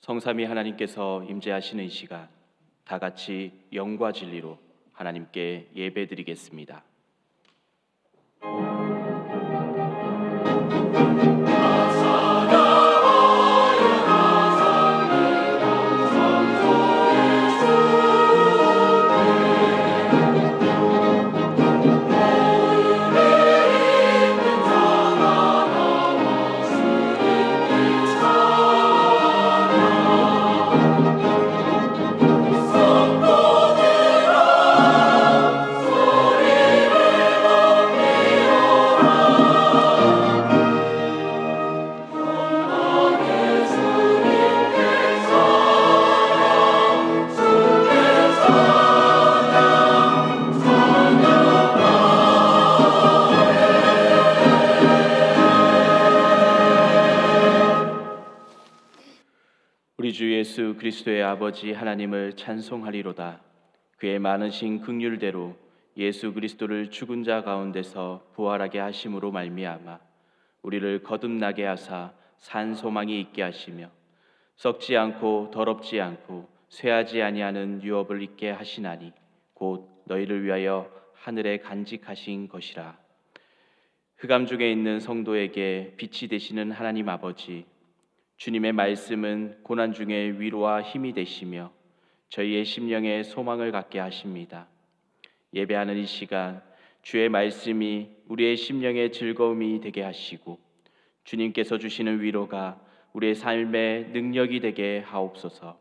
성삼위 하나님께서 임재하시는 이 시간, 다 같이 영과 진리로 하나님께 예배드리겠습니다. 우리 주 예수 그리스도의 아버지 하나님을 찬송하리로다. 그의 많으신 긍휼대로 예수 그리스도를 죽은 자 가운데서 부활하게 하심으로 말미암아 우리를 거듭나게 하사 산 소망이 있게 하시며 썩지 않고 더럽지 않고 쇠하지 아니하는 유업을 있게 하시나니 곧 너희를 위하여 하늘에 간직하신 것이라. 흑암 중에 있는 성도에게 빛이 되시는 하나님 아버지, 주님의 말씀은 고난 중에 위로와 힘이 되시며 저희의 심령에 소망을 갖게 하십니다. 예배하는 이 시간 주의 말씀이 우리의 심령의 즐거움이 되게 하시고 주님께서 주시는 위로가 우리의 삶의 능력이 되게 하옵소서.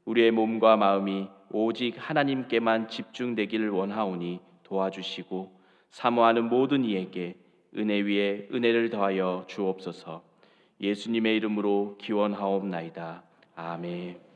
우리의 몸과 마음이 오직 하나님께만 집중되기를 원하오니 도와주시고 사모하는 모든 이에게 은혜 위에 은혜를 더하여 주옵소서. 예수님의 이름으로 기원하옵나이다. 아멘.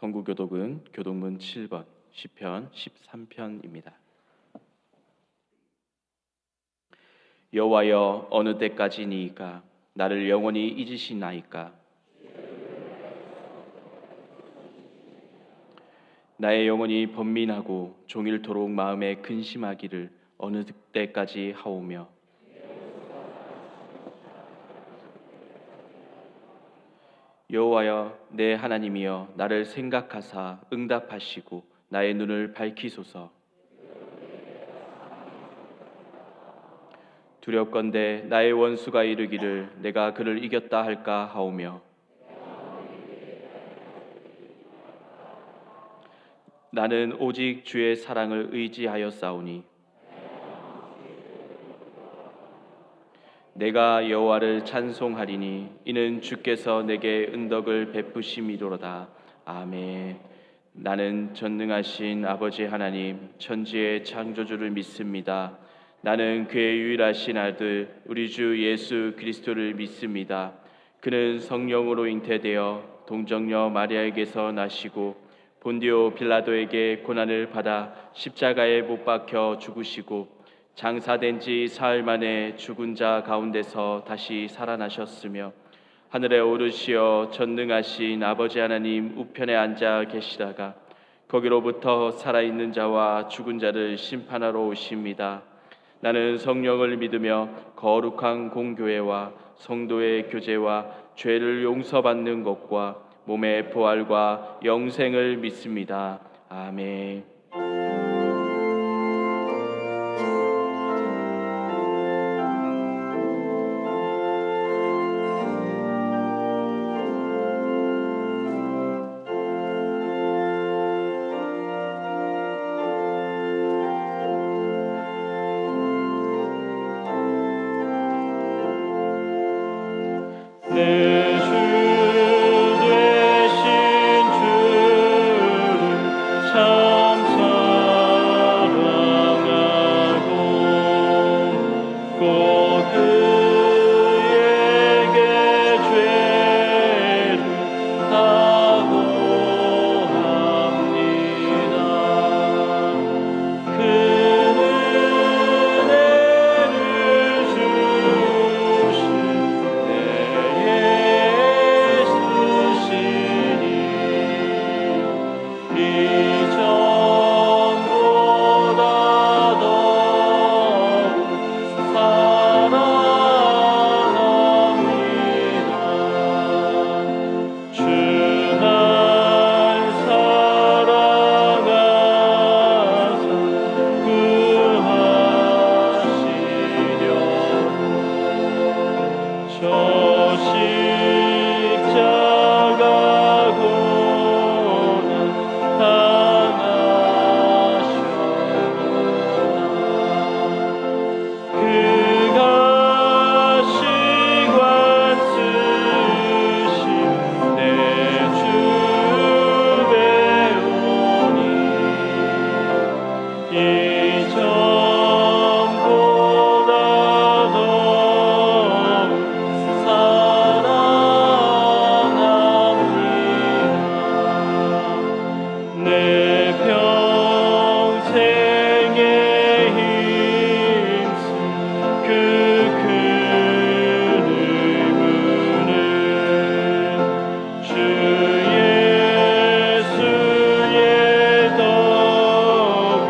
성구교독은 교독문 7번 시편 13편입니다. 여호와여, 어느 때까지니이까? 나를 영원히 잊으시나이까? 나의 영혼이 번민하고 종일토록 마음에 근심하기를 어느 때까지 하오며 여호와여 내 하나님이여 나를 생각하사 응답하시고 나의 눈을 밝히소서. 두렵건대 나의 원수가 이르기를 내가 그를 이겼다 할까 하오며 나는 오직 주의 사랑을 의지하였사오니 내가 여호와를 찬송하리니 이는 주께서 내게 은덕을 베푸심이로다. 아멘. 나는 전능하신 아버지 하나님 천지의 창조주를 믿습니다. 나는 그의 유일하신 아들 우리 주 예수 그리스도를 믿습니다. 그는 성령으로 잉태되어 동정녀 마리아에게서 나시고 본디오 빌라도에게 고난을 받아 십자가에 못 박혀 죽으시고 장사된 지 사흘 만에 죽은 자 가운데서 다시 살아나셨으며 하늘에 오르시어 전능하신 아버지 하나님 우편에 앉아 계시다가 거기로부터 살아있는 자와 죽은 자를 심판하러 오십니다. 나는 성령을 믿으며 거룩한 공교회와 성도의 교제와 죄를 용서받는 것과 몸의 부활과 영생을 믿습니다. 아멘. 내 주 되신 주를 참 사랑하고 꼭 그에게 죄를 사고합니다. 그는 은혜를 주신 내 예수시니 이전보다 더욱 사랑합니다. 주 날 사랑하사 구하시려고 저 십자가 고난 당하셨구나. 그가 시관 쓰신 내 주 배우니 이전보다 더욱 사랑합니다. 내 평생에 힘쓴 그 큰 의무는 주 예수의 덕을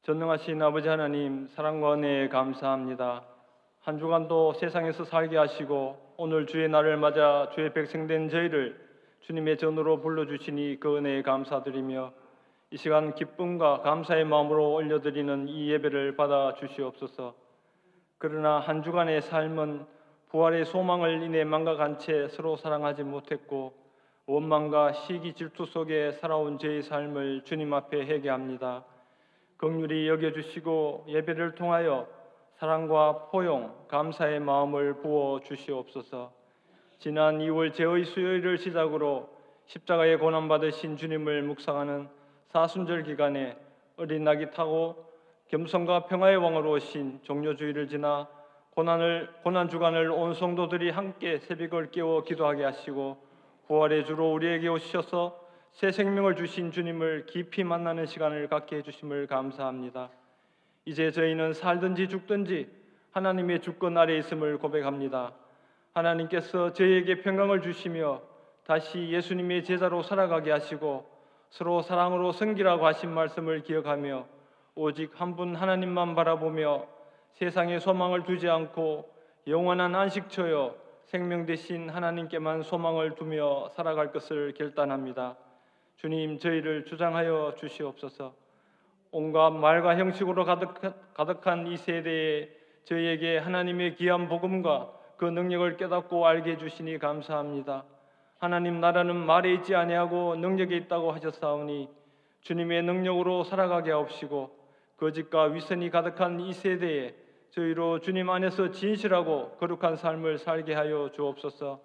전능하신 아버지 하나님, 사랑과 은혜에 감사합니다. 한 주간도 세상에서 살게 하시고 오늘 주의 날을 맞아 주의 백성된 저희를 주님의 전으로 불러주시니 그 은혜에 감사드리며 이 시간 기쁨과 감사의 마음으로 올려드리는 이 예배를 받아 주시옵소서. 그러나 한 주간의 삶은 부활의 소망을 인해 망각한 채 서로 사랑하지 못했고 원망과 시기 질투 속에 살아온 저의 삶을 주님 앞에 회개합니다. 긍휼히 여겨주시고 예배를 통하여 사랑과 포용, 감사의 마음을 부어 주시옵소서. 지난 2월 제의 수요일을 시작으로 십자가에 고난받으신 주님을 묵상하는 사순절 기간에 어린 낙이 타고 겸손과 평화의 왕으로 오신 종료주일을 지나 고난 주간을 온 성도들이 함께 새벽을 깨워 기도하게 하시고 부활의 주로 우리에게 오셔서 새 생명을 주신 주님을 깊이 만나는 시간을 갖게 해주심을 감사합니다. 이제 저희는 살든지 죽든지 하나님의 주권 아래 있음을 고백합니다. 하나님께서 저희에게 평강을 주시며 다시 예수님의 제자로 살아가게 하시고 서로 사랑으로 섬기라고 하신 말씀을 기억하며 오직 한 분 하나님만 바라보며 세상에 소망을 두지 않고 영원한 안식처여 생명 되신 하나님께만 소망을 두며 살아갈 것을 결단합니다. 주님, 저희를 주장하여 주시옵소서. 온갖 말과 형식으로 가득한 이 세대에 저희에게 하나님의 귀한 복음과 그 능력을 깨닫고 알게 해주시니 감사합니다. 하나님 나라는 말에 있지 아니하고 능력에 있다고 하셨사오니 주님의 능력으로 살아가게 하옵시고 거짓과 위선이 가득한 이 세대에 저희로 주님 안에서 진실하고 거룩한 삶을 살게 하여 주옵소서.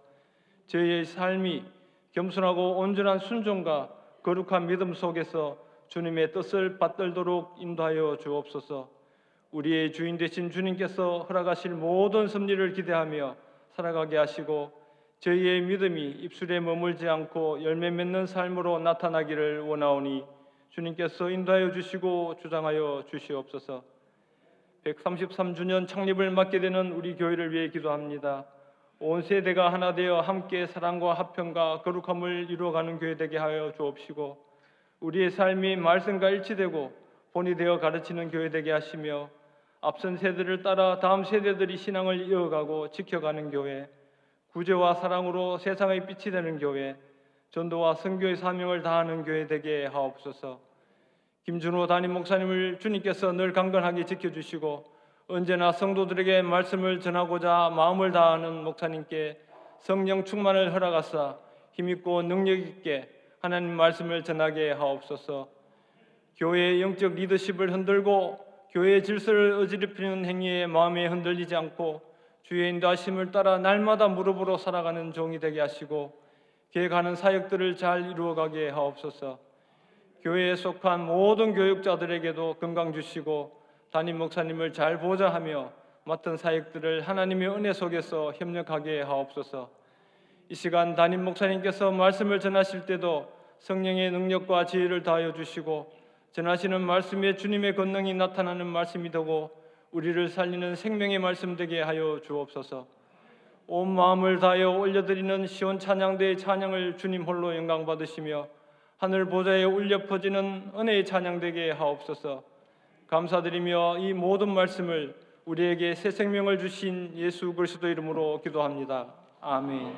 저희의 삶이 겸손하고 온전한 순종과 거룩한 믿음 속에서 주님의 뜻을 받들도록 인도하여 주옵소서. 우리의 주인 되신 주님께서 허락하실 모든 섭리를 기대하며 살아가게 하시고 저희의 믿음이 입술에 머물지 않고 열매 맺는 삶으로 나타나기를 원하오니 주님께서 인도하여 주시고 주장하여 주시옵소서. 133주년 창립을 맞게 되는 우리 교회를 위해 기도합니다. 온 세대가 하나 되어 함께 사랑과 화평과 거룩함을 이루어가는 교회 되게 하여 주옵시고 우리의 삶이 말씀과 일치되고 본이 되어 가르치는 교회 되게 하시며 앞선 세대를 따라 다음 세대들이 신앙을 이어가고 지켜가는 교회, 구제와 사랑으로 세상의 빛이 되는 교회, 전도와 선교의 사명을 다하는 교회 되게 하옵소서. 김준호 담임 목사님을 주님께서 늘 강건하게 지켜주시고 언제나 성도들에게 말씀을 전하고자 마음을 다하는 목사님께 성령 충만을 허락하사 힘있고 능력있게 하나님 말씀을 전하게 하옵소서. 교회의 영적 리더십을 흔들고 교회의 질서를 어지럽히는 행위에 마음에 흔들리지 않고 주의 인도하심을 따라 날마다 무릎으로 살아가는 종이 되게 하시고 계획하는 사역들을 잘 이루어가게 하옵소서. 교회에 속한 모든 교육자들에게도 건강 주시고 담임 목사님을 잘 보좌하며 맡은 사역들을 하나님의 은혜 속에서 협력하게 하옵소서. 이 시간 담임 목사님께서 말씀을 전하실 때도 성령의 능력과 지혜를 다하여 주시고 전하시는 말씀에 주님의 권능이 나타나는 말씀이 되고 우리를 살리는 생명의 말씀 되게 하여 주옵소서. 온 마음을 다하여 올려드리는 시온 찬양대의 찬양을 주님 홀로 영광 받으시며 하늘 보좌에 울려 퍼지는 은혜의 찬양 되게 하옵소서. 감사드리며 이 모든 말씀을 우리에게 새 생명을 주신 예수 그리스도 이름으로 기도합니다. 아멘.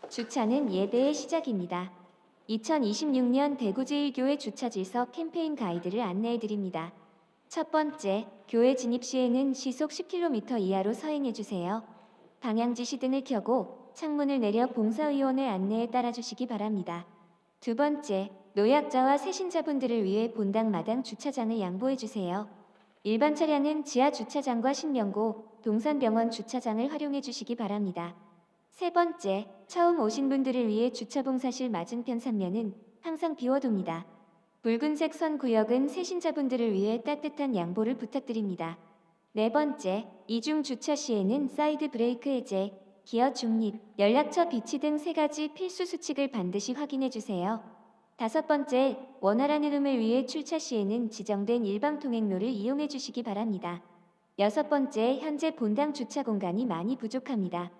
주차는 예배의 시작입니다. 2026년 대구제일교회 주차질서 캠페인 가이드를 안내해드립니다. 첫 번째, 교회 진입 시에는 시속 10km 이하로 서행해주세요. 방향지시 등을 켜고 창문을 내려 봉사의원의 안내에 따라주시기 바랍니다. 두 번째, 노약자와 새신자분들을 위해 본당 마당 주차장을 양보해주세요. 일반 차량은 지하 주차장과 신명고, 동산병원 주차장을 활용해 주시기 바랍니다. 세 번째, 처음 오신 분들을 위해 주차봉사실 맞은편 3면은 항상 비워둡니다. 붉은색 선 구역은 새신자분들을 위해 따뜻한 양보를 부탁드립니다. 네 번째, 이중 주차 시에는 사이드 브레이크 해제, 기어 중립, 연락처 비치 등 3가지 필수 수칙을 반드시 확인해 주세요. 다섯 번째, 원활한 흐름을 위해 출차 시에는 지정된 일방 통행로를 이용해 주시기 바랍니다. 여섯 번째, 현재 본당 주차 공간이 많이 부족합니다.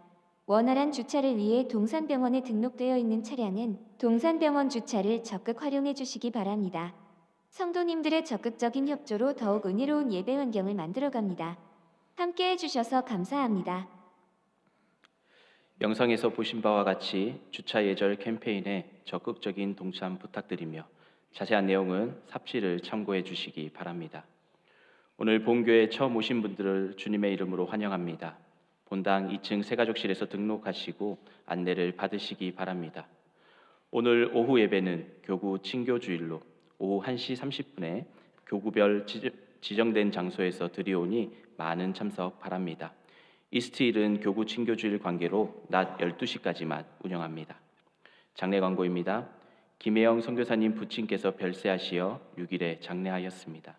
원활한 주차를 위해 동산병원에 등록되어 있는 차량은 동산병원 주차를 적극 활용해 주시기 바랍니다. 성도님들의 적극적인 협조로 더욱 은혜로운 예배 환경을 만들어갑니다. 함께 해주셔서 감사합니다. 영상에서 보신 바와 같이 주차 예절 캠페인에 적극적인 동참 부탁드리며 자세한 내용은 삽질을 참고해 주시기 바랍니다. 오늘 본교에 처음 오신 분들을 주님의 이름으로 환영합니다. 본당 2층 새가족실에서 등록하시고 안내를 받으시기 바랍니다. 오늘 오후 예배는 교구 친교주일로 오후 1시 30분에 교구별 지정된 장소에서 드리오니 많은 참석 바랍니다. 이스트힐은 교구 친교주일 관계로 낮 12시까지만 운영합니다. 장례 광고입니다. 김혜영 선교사님 부친께서 별세하시어 6일에 장례하였습니다.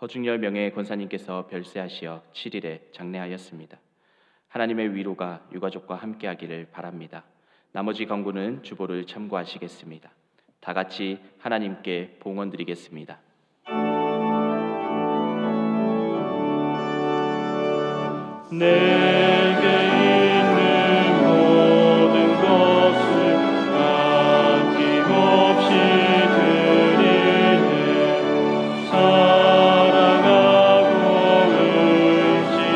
허중열 명예 권사님께서 별세하시어 7일에 장례하였습니다. 하나님의 위로가 유가족과 함께하기를 바랍니다. 나머지 광고는 주보를 참고하시겠습니다. 다 같이 하나님께 봉헌드리겠습니다. 내게 있는 모든 것을 아낌없이 드리네. 사랑하고 의지하며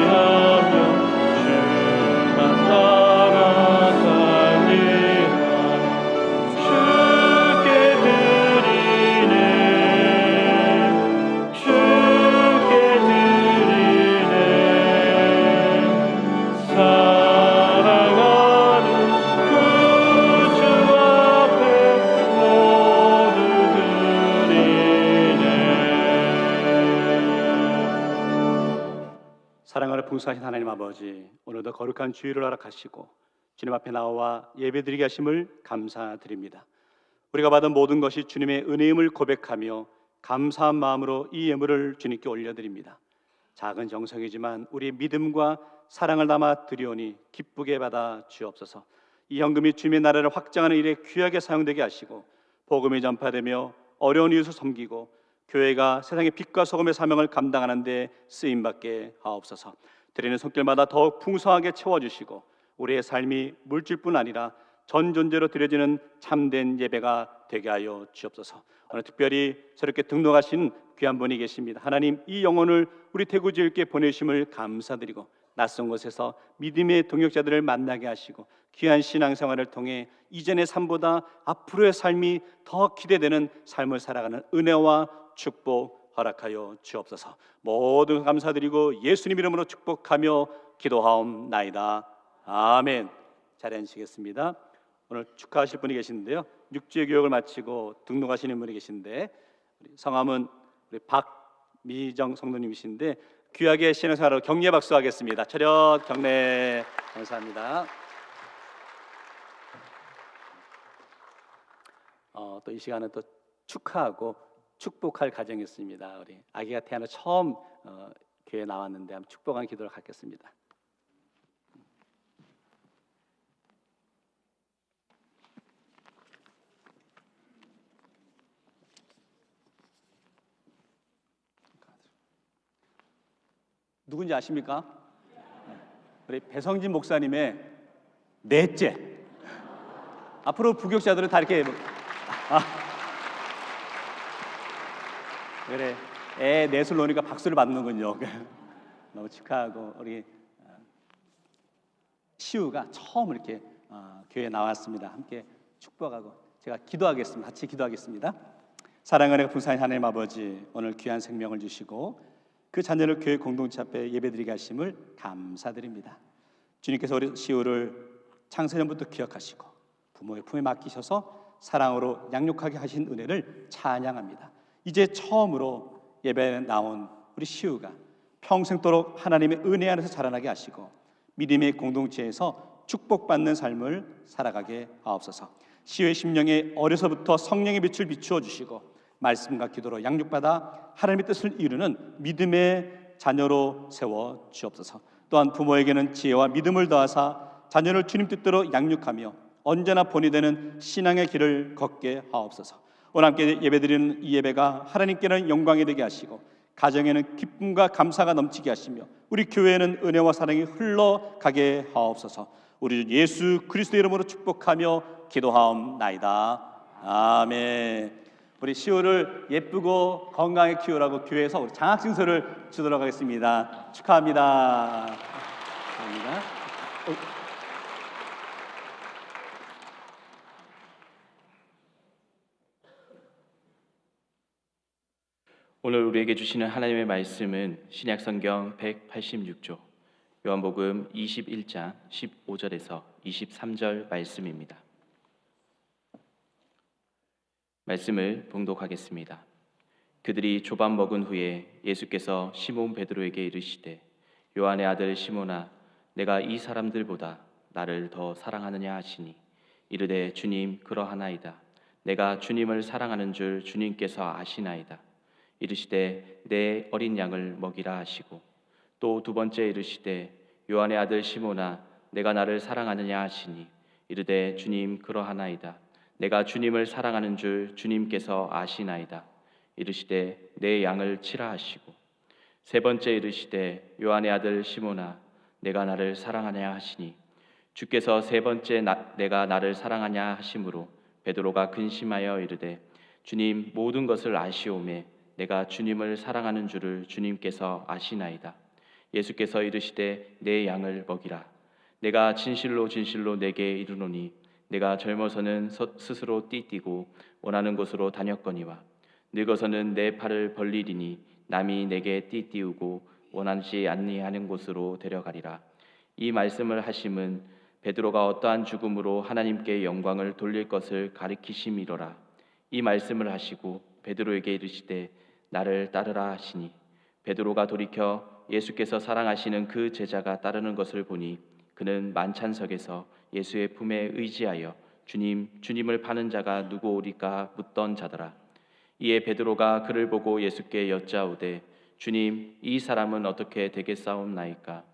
주만 따라 살리라. 주께 드리네. 주께 드리네. 사랑하는 구주 앞에 모두 드리네. 사랑하는 풍성하신 하나님 아버지, 오늘도 거룩한 주일을 허락하시고 주님 앞에 나와 예배드리게 하심을 감사드립니다. 우리가 받은 모든 것이 주님의 은혜임을 고백하며 감사한 마음으로 이 예물을 주님께 올려드립니다. 작은 정성이지만 우리의 믿음과 사랑을 담아 드리오니 기쁘게 받아 주옵소서. 이 헌금이 주님의 나라를 확장하는 일에 귀하게 사용되게 하시고 복음이 전파되며 어려운 이웃을 섬기고 교회가 세상의 빛과 소금의 사명을 감당하는 데 쓰임받게 하옵소서. 드리는 손길마다 더욱 풍성하게 채워주시고 우리의 삶이 물질뿐 아니라 전 존재로 드려지는 참된 예배가 되게 하여 주옵소서. 오늘 특별히 새롭게 등록하신 귀한 분이 계십니다. 하나님, 이 영혼을 우리 대구지역에 보내심을 감사드리고 낯선 곳에서 믿음의 동역자들을 만나게 하시고 귀한 신앙생활을 통해 이전의 삶보다 앞으로의 삶이 더 기대되는 삶을 살아가는 은혜와 축복 허락하여 주옵소서. 모두 감사드리고 예수님 이름으로 축복하며 기도하옵나이다. 아멘. 자리에 앉으시겠습니다. 오늘 축하하실 분이 계시는데요, 6주의 교육을 마치고 등록하시는 분이 계신데 성함은 우리 박미정 성도님이신데 귀하게 신앙생활로 격려 박수하겠습니다. 차렷 경례. 감사합니다. 또 이 시간은 또 축하하고 축복할 가정이었습니다. 우리 아기가 태어나 처음 교회에 나왔는데 한번 축복하는 기도를 갖겠습니다. 누군지 아십니까? 우리 배성진 목사님의 넷째. 앞으로 부교육자들은 다 이렇게 그래, 애 넷을 놓으니까 박수를 받는군요. 너무 축하하고 우리 시우가 처음 이렇게 교회에 나왔습니다. 함께 축복하고 제가 기도하겠습니다. 같이 기도하겠습니다. 사랑하는 풍성한 하나님 아버지, 오늘 귀한 생명을 주시고 그 자녀를 교회 공동체 앞에 예배드리게 하심을 감사드립니다. 주님께서 우리 시우를 창세전부터 기억하시고 부모의 품에 맡기셔서 사랑으로 양육하게 하신 은혜를 찬양합니다. 이제 처음으로 예배에 나온 우리 시우가 평생도록 하나님의 은혜 안에서 자라나게 하시고 믿음의 공동체에서 축복받는 삶을 살아가게 하옵소서. 시우의 심령에 어려서부터 성령의 빛을 비추어 주시고 말씀과 기도로 양육받아 하나님의 뜻을 이루는 믿음의 자녀로 세워 주옵소서. 또한 부모에게는 지혜와 믿음을 더하사 자녀를 주님 뜻대로 양육하며 언제나 본이 되는 신앙의 길을 걷게 하옵소서. 오늘 함께 예배드리는 이 예배가 하나님께는 영광이 되게 하시고 가정에는 기쁨과 감사가 넘치게 하시며 우리 교회에는 은혜와 사랑이 흘러가게 하옵소서. 우리 주 예수 그리스도의 이름으로 축복하며 기도하옵나이다. 아멘. 우리 시우를 예쁘고 건강하게 키우라고 교회에서 우리 장학증서를 주도록 하겠습니다. 축하합니다. 감사합니다. 오늘 우리에게 주시는 하나님의 말씀은 신약성경 186조 요한복음 21장 15절에서 23절 말씀입니다. 말씀을 봉독하겠습니다. 그들이 조밥 먹은 후에 예수께서 시몬 베드로에게 이르시되 요한의 아들 시몬아 내가 이 사람들보다 나를 더 사랑하느냐 하시니 이르되 주님 그러하나이다. 내가 주님을 사랑하는 줄 주님께서 아시나이다. 이르시되 내 어린 양을 먹이라 하시고 또 두 번째 이르시되 요한의 아들 시몬아 내가 나를 사랑하느냐 하시니 이르되 주님 그러하나이다. 내가 주님을 사랑하는 줄 주님께서 아시나이다. 이르시되 내 양을 치라 하시고 세 번째 이르시되 요한의 아들 시몬아 내가 나를 사랑하냐 하시니 주께서 세 번째 내가 나를 사랑하냐 하심으로 베드로가 근심하여 이르되 주님 모든 것을 아시오매 내가 주님을 사랑하는 줄을 주님께서 아시나이다. 예수께서 이르시되 내 양을 먹이라. 내가 진실로 진실로 내게 이르노니 내가 젊어서는 스스로 띠띠고 원하는 곳으로 다녔거니와 늙어서는 내 팔을 벌리리니 남이 내게 띠띠우고 원하지 아니하는 곳으로 데려가리라. 이 말씀을 하심은 베드로가 어떠한 죽음으로 하나님께 영광을 돌릴 것을 가리키심이로라. 이 말씀을 하시고 베드로에게 이르시되 나를 따르라 하시니 베드로가 돌이켜 예수께서 사랑하시는 그 제자가 따르는 것을 보니 그는 만찬석에서 예수의 품에 의지하여 주님을 파는 자가 누구 오리까 묻던 자더라. 이에 베드로가 그를 보고 예수께 여짜오되 주님 이 사람은 어떻게 되겠사옵나이까?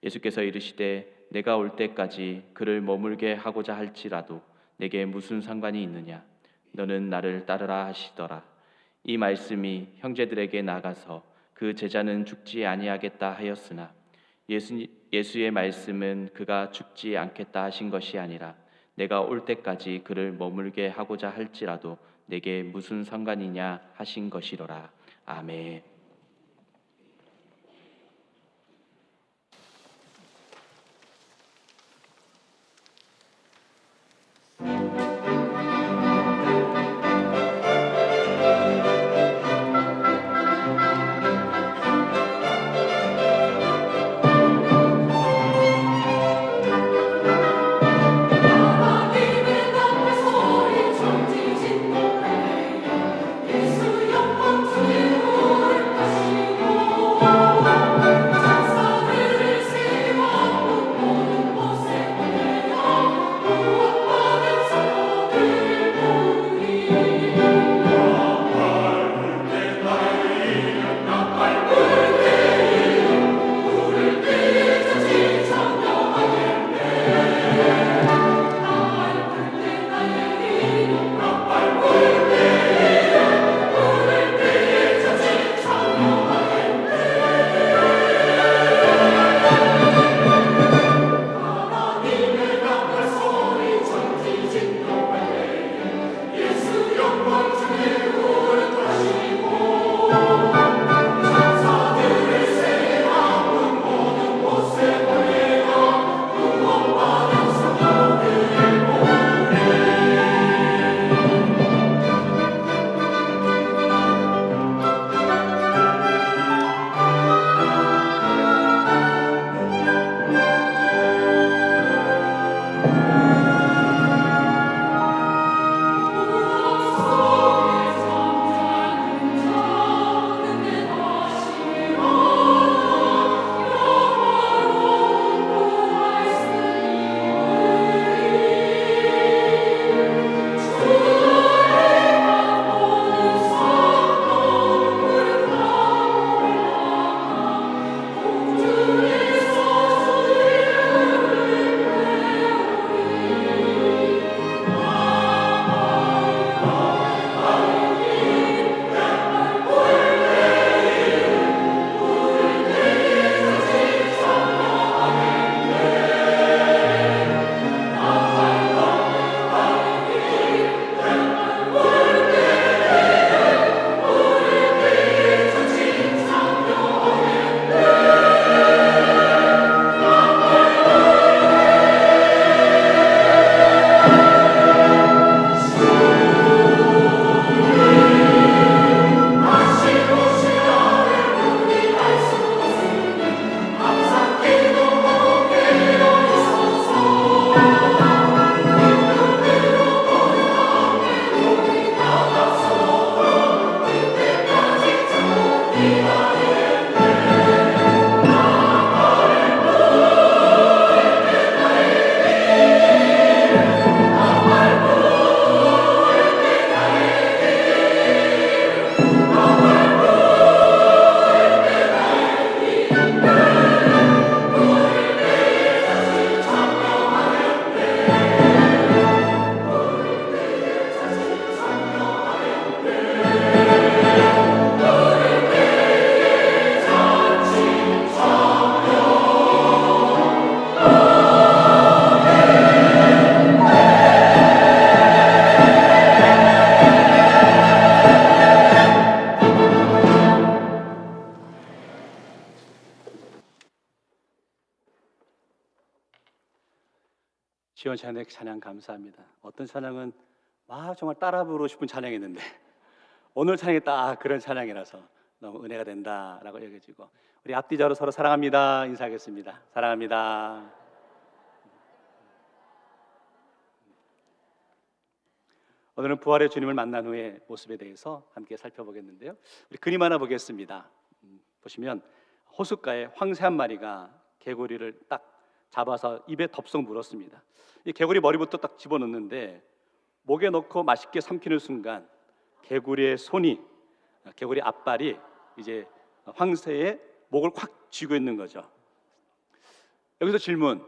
예수께서 이르시되 내가 올 때까지 그를 머물게 하고자 할지라도 내게 무슨 상관이 있느냐? 너는 나를 따르라 하시더라. 이 말씀이 형제들에게 나가서 그 제자는 죽지 아니하겠다 하였으나 예수의 말씀은 그가 죽지 않겠다 하신 것이 아니라 내가 올 때까지 그를 머물게 하고자 할지라도 내게 무슨 상관이냐 하신 것이로라. 아멘. 예수 영광 주의 지원 찬양 찬양 감사합니다. 어떤 찬양은 막 정말 따라 부르고 싶은 찬양이었는데 오늘 찬양이 딱 그런 찬양이라서 너무 은혜가 된다라고 여겨지고, 우리 앞뒤자로 서로 사랑합니다 인사하겠습니다. 사랑합니다. 오늘은 부활의 주님을 만난 후의 모습에 대해서 함께 살펴보겠는데요. 우리 그림 하나 보겠습니다. 보시면 호숫가에 황새 한 마리가 개구리를 딱 잡아서 입에 덥석 물었습니다. 이 개구리 머리부터 딱 집어넣는데 목에 넣고 맛있게 삼키는 순간 개구리의 손이, 개구리 앞발이 이제 황새의 목을 콱 쥐고 있는 거죠. 여기서 질문,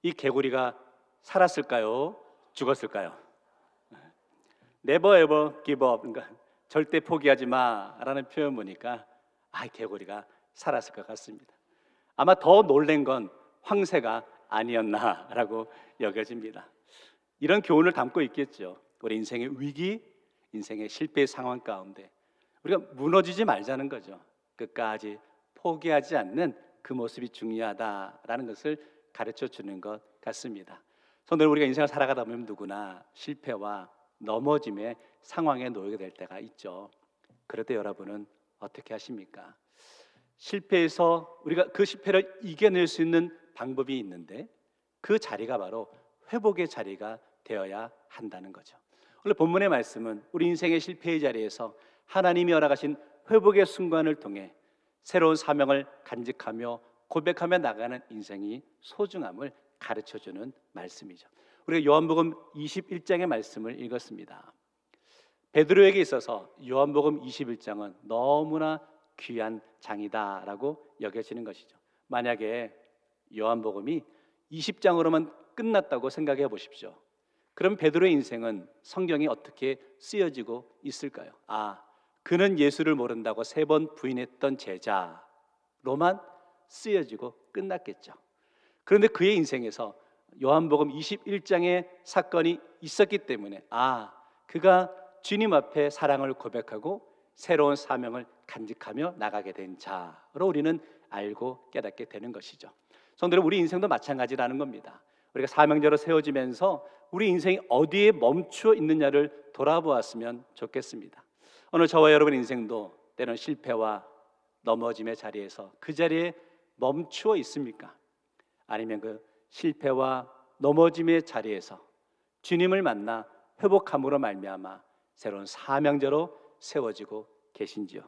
이 개구리가 살았을까요? 죽었을까요? Never ever give up, 그러니까 절대 포기하지 마라는 표현 보니까 개구리가 살았을 것 같습니다. 아마 더 놀란 건 황새가 아니었나라고 여겨집니다. 이런 교훈을 담고 있겠죠. 우리 인생의 위기, 인생의 실패의 상황 가운데 우리가 무너지지 말자는 거죠. 끝까지 포기하지 않는 그 모습이 중요하다라는 것을 가르쳐 주는 것 같습니다. 성도들, 우리가 인생을 살아가다 보면 누구나 실패와 넘어짐의 상황에 놓이게 될 때가 있죠. 그럴 때 여러분은 어떻게 하십니까? 실패에서 우리가 그 실패를 이겨낼 수 있는 방법이 있는데 그 자리가 바로 회복의 자리가 되어야 한다는 거죠. 오늘 본문의 말씀은 우리 인생의 실패의 자리에서 하나님이 허락하신 회복의 순간을 통해 새로운 사명을 간직하며 고백하며 나가는 인생이 소중함을 가르쳐주는 말씀이죠. 우리가 요한복음 21장의 말씀을 읽었습니다. 베드로에게 있어서 요한복음 21장은 너무나 귀한 장이다라고 여겨지는 것이죠. 만약에 요한복음이 20장으로만 끝났다고 생각해 보십시오. 그럼 베드로의 인생은 성경이 어떻게 쓰여지고 있을까요? 그는 예수를 모른다고 3번 부인했던 제자로만 쓰여지고 끝났겠죠. 그런데 그의 인생에서 요한복음 21장의 사건이 있었기 때문에 그가 주님 앞에 사랑을 고백하고 새로운 사명을 간직하며 나가게 된 자로 우리는 알고 깨닫게 되는 것이죠. 성도들, 우리 인생도 마찬가지라는 겁니다. 우리가 사명자로 세워지면서 우리 인생이 어디에 멈추어 있느냐를 돌아보았으면 좋겠습니다. 오늘 저와 여러분 인생도 때로는 실패와 넘어짐의 자리에서 그 자리에 멈추어 있습니까? 아니면 그 실패와 넘어짐의 자리에서 주님을 만나 회복함으로 말미암아 새로운 사명자로 세워지고 계신지요?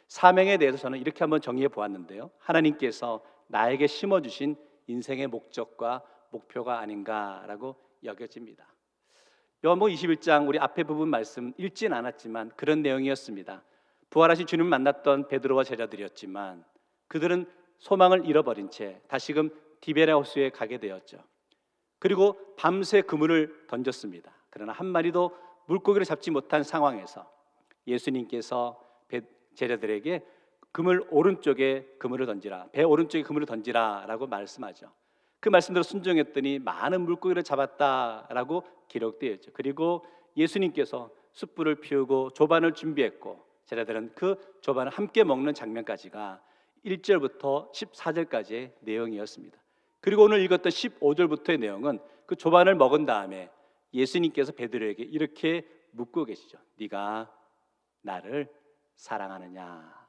사명에 대해서 저는 이렇게 한번 정리해 보았는데요. 하나님께서 나에게 심어주신 인생의 목적과 목표가 아닌가라고 여겨집니다. 요한복음 21장 우리 앞에 부분 말씀 읽진 않았지만 그런 내용이었습니다. 부활하신 주님을 만났던 베드로와 제자들이었지만 그들은 소망을 잃어버린 채 다시금 디베랴 호수에 가게 되었죠. 그리고 밤새 그물을 던졌습니다. 그러나 한 마리도 물고기를 잡지 못한 상황에서 예수님께서 제자들에게 그물 오른쪽에 그물을 던지라, 배 오른쪽에 그물을 던지라라고 말씀하죠. 그 말씀대로 순종했더니 많은 물고기를 잡았다라고 기록되어 있죠. 그리고 예수님께서 숯불을 피우고 조반을 준비했고 제자들은 그 조반을 함께 먹는 장면까지가 1절부터 14절까지의 내용이었습니다. 그리고 오늘 읽었던 15절부터의 내용은 그 조반을 먹은 다음에 예수님께서 베드로에게 이렇게 묻고 계시죠. 네가 나를 사랑하느냐?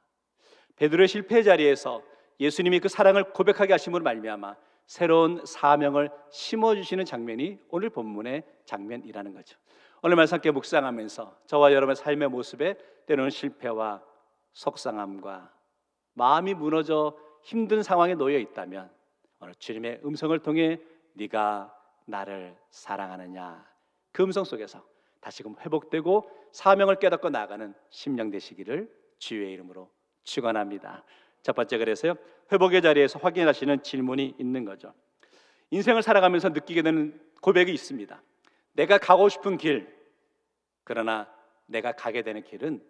베드로의 실패 자리에서 예수님이 그 사랑을 고백하게 하심으로 말미암아 새로운 사명을 심어주시는 장면이 오늘 본문의 장면이라는 거죠. 오늘 말씀 함께 묵상하면서 저와 여러분의 삶의 모습에 때로는 실패와 속상함과 마음이 무너져 힘든 상황에 놓여 있다면 오늘 주님의 음성을 통해 네가 나를 사랑하느냐, 그 음성 속에서 다시금 회복되고 사명을 깨닫고 나아가는 심령 되시기를 주의 이름으로 축원합니다. 첫 번째, 그래서요, 회복의 자리에서 확인하시는 질문이 있는 거죠. 인생을 살아가면서 느끼게 되는 고백이 있습니다. 내가 가고 싶은 길, 그러나 내가 가게 되는 길은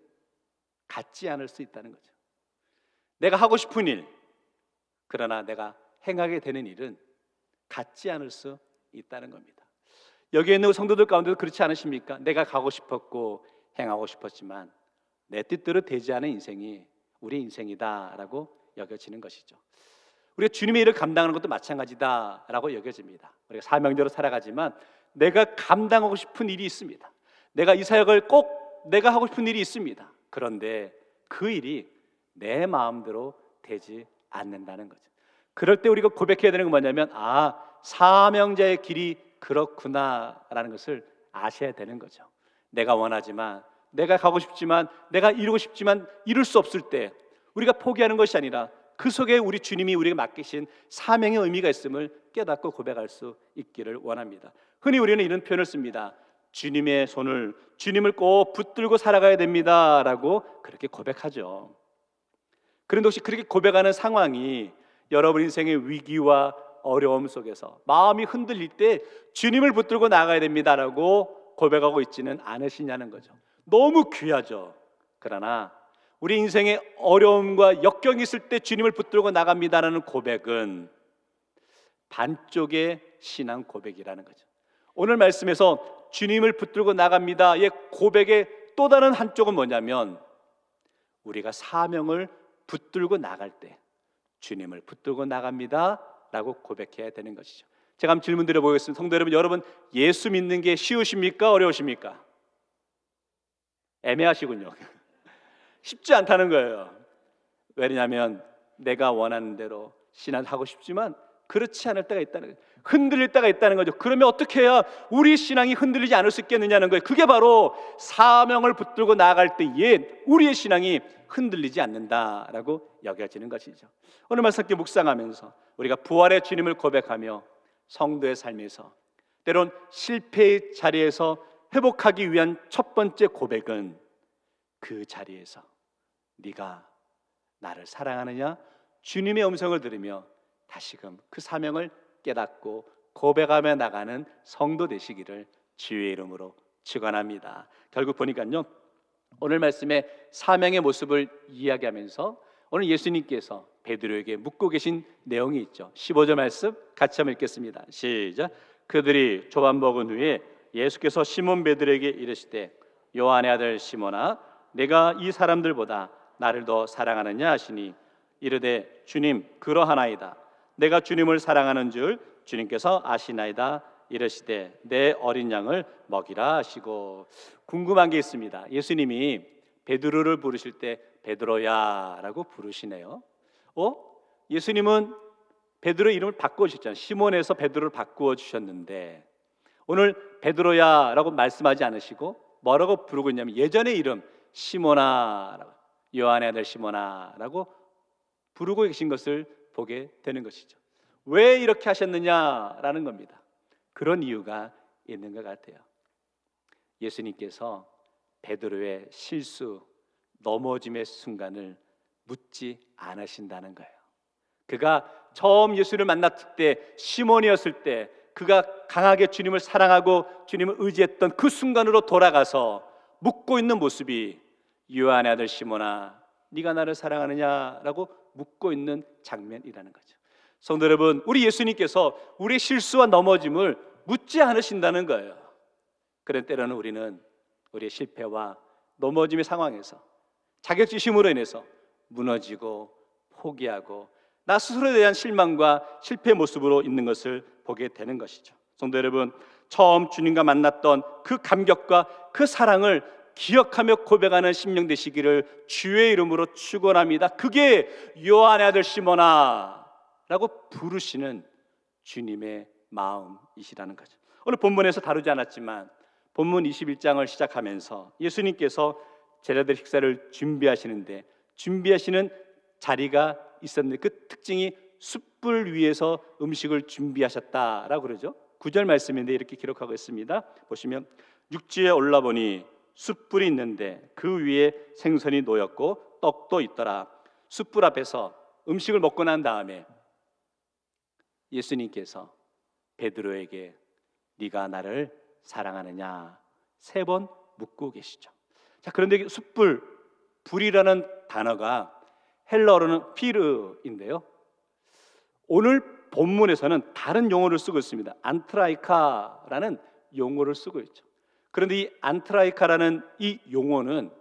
같지 않을 수 있다는 거죠. 내가 하고 싶은 일, 그러나 내가 행하게 되는 일은 같지 않을 수 있다는 겁니다. 여기에 있는 성도들 가운데도 그렇지 않으십니까? 내가 가고 싶었고 행하고 싶었지만 내 뜻대로 되지 않은 인생이 우리 인생이다라고 여겨지는 것이죠. 우리가 주님의 일을 감당하는 것도 마찬가지다라고 여겨집니다. 우리가 사명대로 살아가지만 내가 감당하고 싶은 일이 있습니다. 내가 이 사역을 꼭 내가 하고 싶은 일이 있습니다. 그런데 그 일이 내 마음대로 되지 않는다는 거죠. 그럴 때 우리가 고백해야 되는 건 뭐냐면 사명자의 길이 그렇구나라는 것을 아셔야 되는 거죠. 내가 원하지만, 내가 가고 싶지만, 내가 이루고 싶지만 이룰 수 없을 때 우리가 포기하는 것이 아니라 그 속에 우리 주님이 우리에게 맡기신 사명의 의미가 있음을 깨닫고 고백할 수 있기를 원합니다. 흔히 우리는 이런 표현을 씁니다. 주님의 손을, 주님을 꼭 붙들고 살아가야 됩니다 라고 그렇게 고백하죠. 그런데 혹시 그렇게 고백하는 상황이 여러분 인생의 위기와 어려움 속에서 마음이 흔들릴 때 주님을 붙들고 나가야 됩니다라고 고백하고 있지는 않으시냐는 거죠. 너무 귀하죠. 그러나 우리 인생의 어려움과 역경이 있을 때 주님을 붙들고 나갑니다라는 고백은 반쪽의 신앙 고백이라는 거죠. 오늘 말씀에서 주님을 붙들고 나갑니다의 고백의 또 다른 한쪽은 뭐냐면 우리가 사명을 붙들고 나갈 때 주님을 붙들고 나갑니다 라고 고백해야 되는 것이죠. 제가 한번 질문 드려보겠습니다. 성도 여러분 예수 믿는 게 쉬우십니까? 어려우십니까? 애매하시군요. 쉽지 않다는 거예요. 왜냐하면 내가 원하는 대로 신앙하고 싶지만 그렇지 않을 때가 있다는 거예요. 흔들릴 때가 있다는 거죠. 그러면 어떻게 해야 우리 신앙이 흔들리지 않을 수 있겠느냐는 거예요. 그게 바로 사명을 붙들고 나아갈 때에 우리의 신앙이 흔들리지 않는다라고 여겨지는 것이죠. 오늘 말씀 함께 묵상하면서 우리가 부활의 주님을 고백하며 성도의 삶에서 때론 실패의 자리에서 회복하기 위한 첫 번째 고백은 그 자리에서 네가 나를 사랑하느냐 주님의 음성을 들으며 다시금 그 사명을 깨닫고 고백하며 나가는 성도 되시기를 주의 이름으로 축원합니다. 결국 보니까요 오늘 말씀에 사명의 모습을 이야기하면서 오늘 예수님께서 베드로에게 묻고 계신 내용이 있죠. 15절 말씀 같이 한번 읽겠습니다. 시작. 그들이 조반 먹은 후에 예수께서 시몬 베드로에게 이르시되 요한의 아들 시몬아 내가 이 사람들보다 나를 더 사랑하느냐 하시니 이르되 주님 그러하나이다. 내가 주님을 사랑하는 줄 주님께서 아시나이다. 이르시되 내 어린 양을 먹이라 하시고. 궁금한 게 있습니다. 예수님이 베드로를 부르실 때 베드로야 라고 부르시네요. 예수님은 베드로 이름을 바꿔주셨잖아요. 시몬에서 베드로를 바꾸어 주셨는데 오늘 베드로야 라고 말씀하지 않으시고 뭐라고 부르고 있냐면 예전의 이름 시몬아, 요한의 아들 시몬아 라고 부르고 계신 것을 보게 되는 것이죠. 왜 이렇게 하셨느냐라는 겁니다. 그런 이유가 있는 것 같아요. 예수님께서 베드로의 실수, 넘어짐의 순간을 묻지 않으신다는 거예요. 그가 처음 예수를 만났을 때 시몬이었을 때 그가 강하게 주님을 사랑하고 주님을 의지했던 그 순간으로 돌아가서 묻고 있는 모습이 요한의 아들 시몬아 네가 나를 사랑하느냐라고 묻고 있는 장면이라는 거죠. 성도 여러분, 우리 예수님께서 우리의 실수와 넘어짐을 묻지 않으신다는 거예요. 그런 때로는 우리는 우리의 실패와 넘어짐의 상황에서 자격지심으로 인해서 무너지고 포기하고 나 스스로에 대한 실망과 실패의 모습으로 있는 것을 보게 되는 것이죠. 성도 여러분, 처음 주님과 만났던 그 감격과 그 사랑을 기억하며 고백하는 심령 되시기를 주의 이름으로 축원합니다. 그게 요한의 아들 시몬아 라고 부르시는 주님의 마음이시라는 거죠. 오늘 본문에서 다루지 않았지만 본문 21장을 시작하면서 예수님께서 제자들 식사를 준비하시는데 준비하시는 자리가 있었는데 그 특징이 숯불 위에서 음식을 준비하셨다라고 그러죠. 9절 말씀인데 이렇게 기록하고 있습니다. 보시면 육지에 올라보니 숯불이 있는데 그 위에 생선이 놓였고 떡도 있더라. 숯불 앞에서 음식을 먹고 난 다음에 예수님께서 베드로에게 네가 나를 사랑하느냐 3번 묻고 계시죠. 자, 그런데 숯불, 불이라는 단어가 헬라어로는 피르인데요. 오늘 본문에서는 다른 용어를 쓰고 있습니다. 안트라이카라는 용어를 쓰고 있죠. 그런데 이 안트라이카라는 이 용어는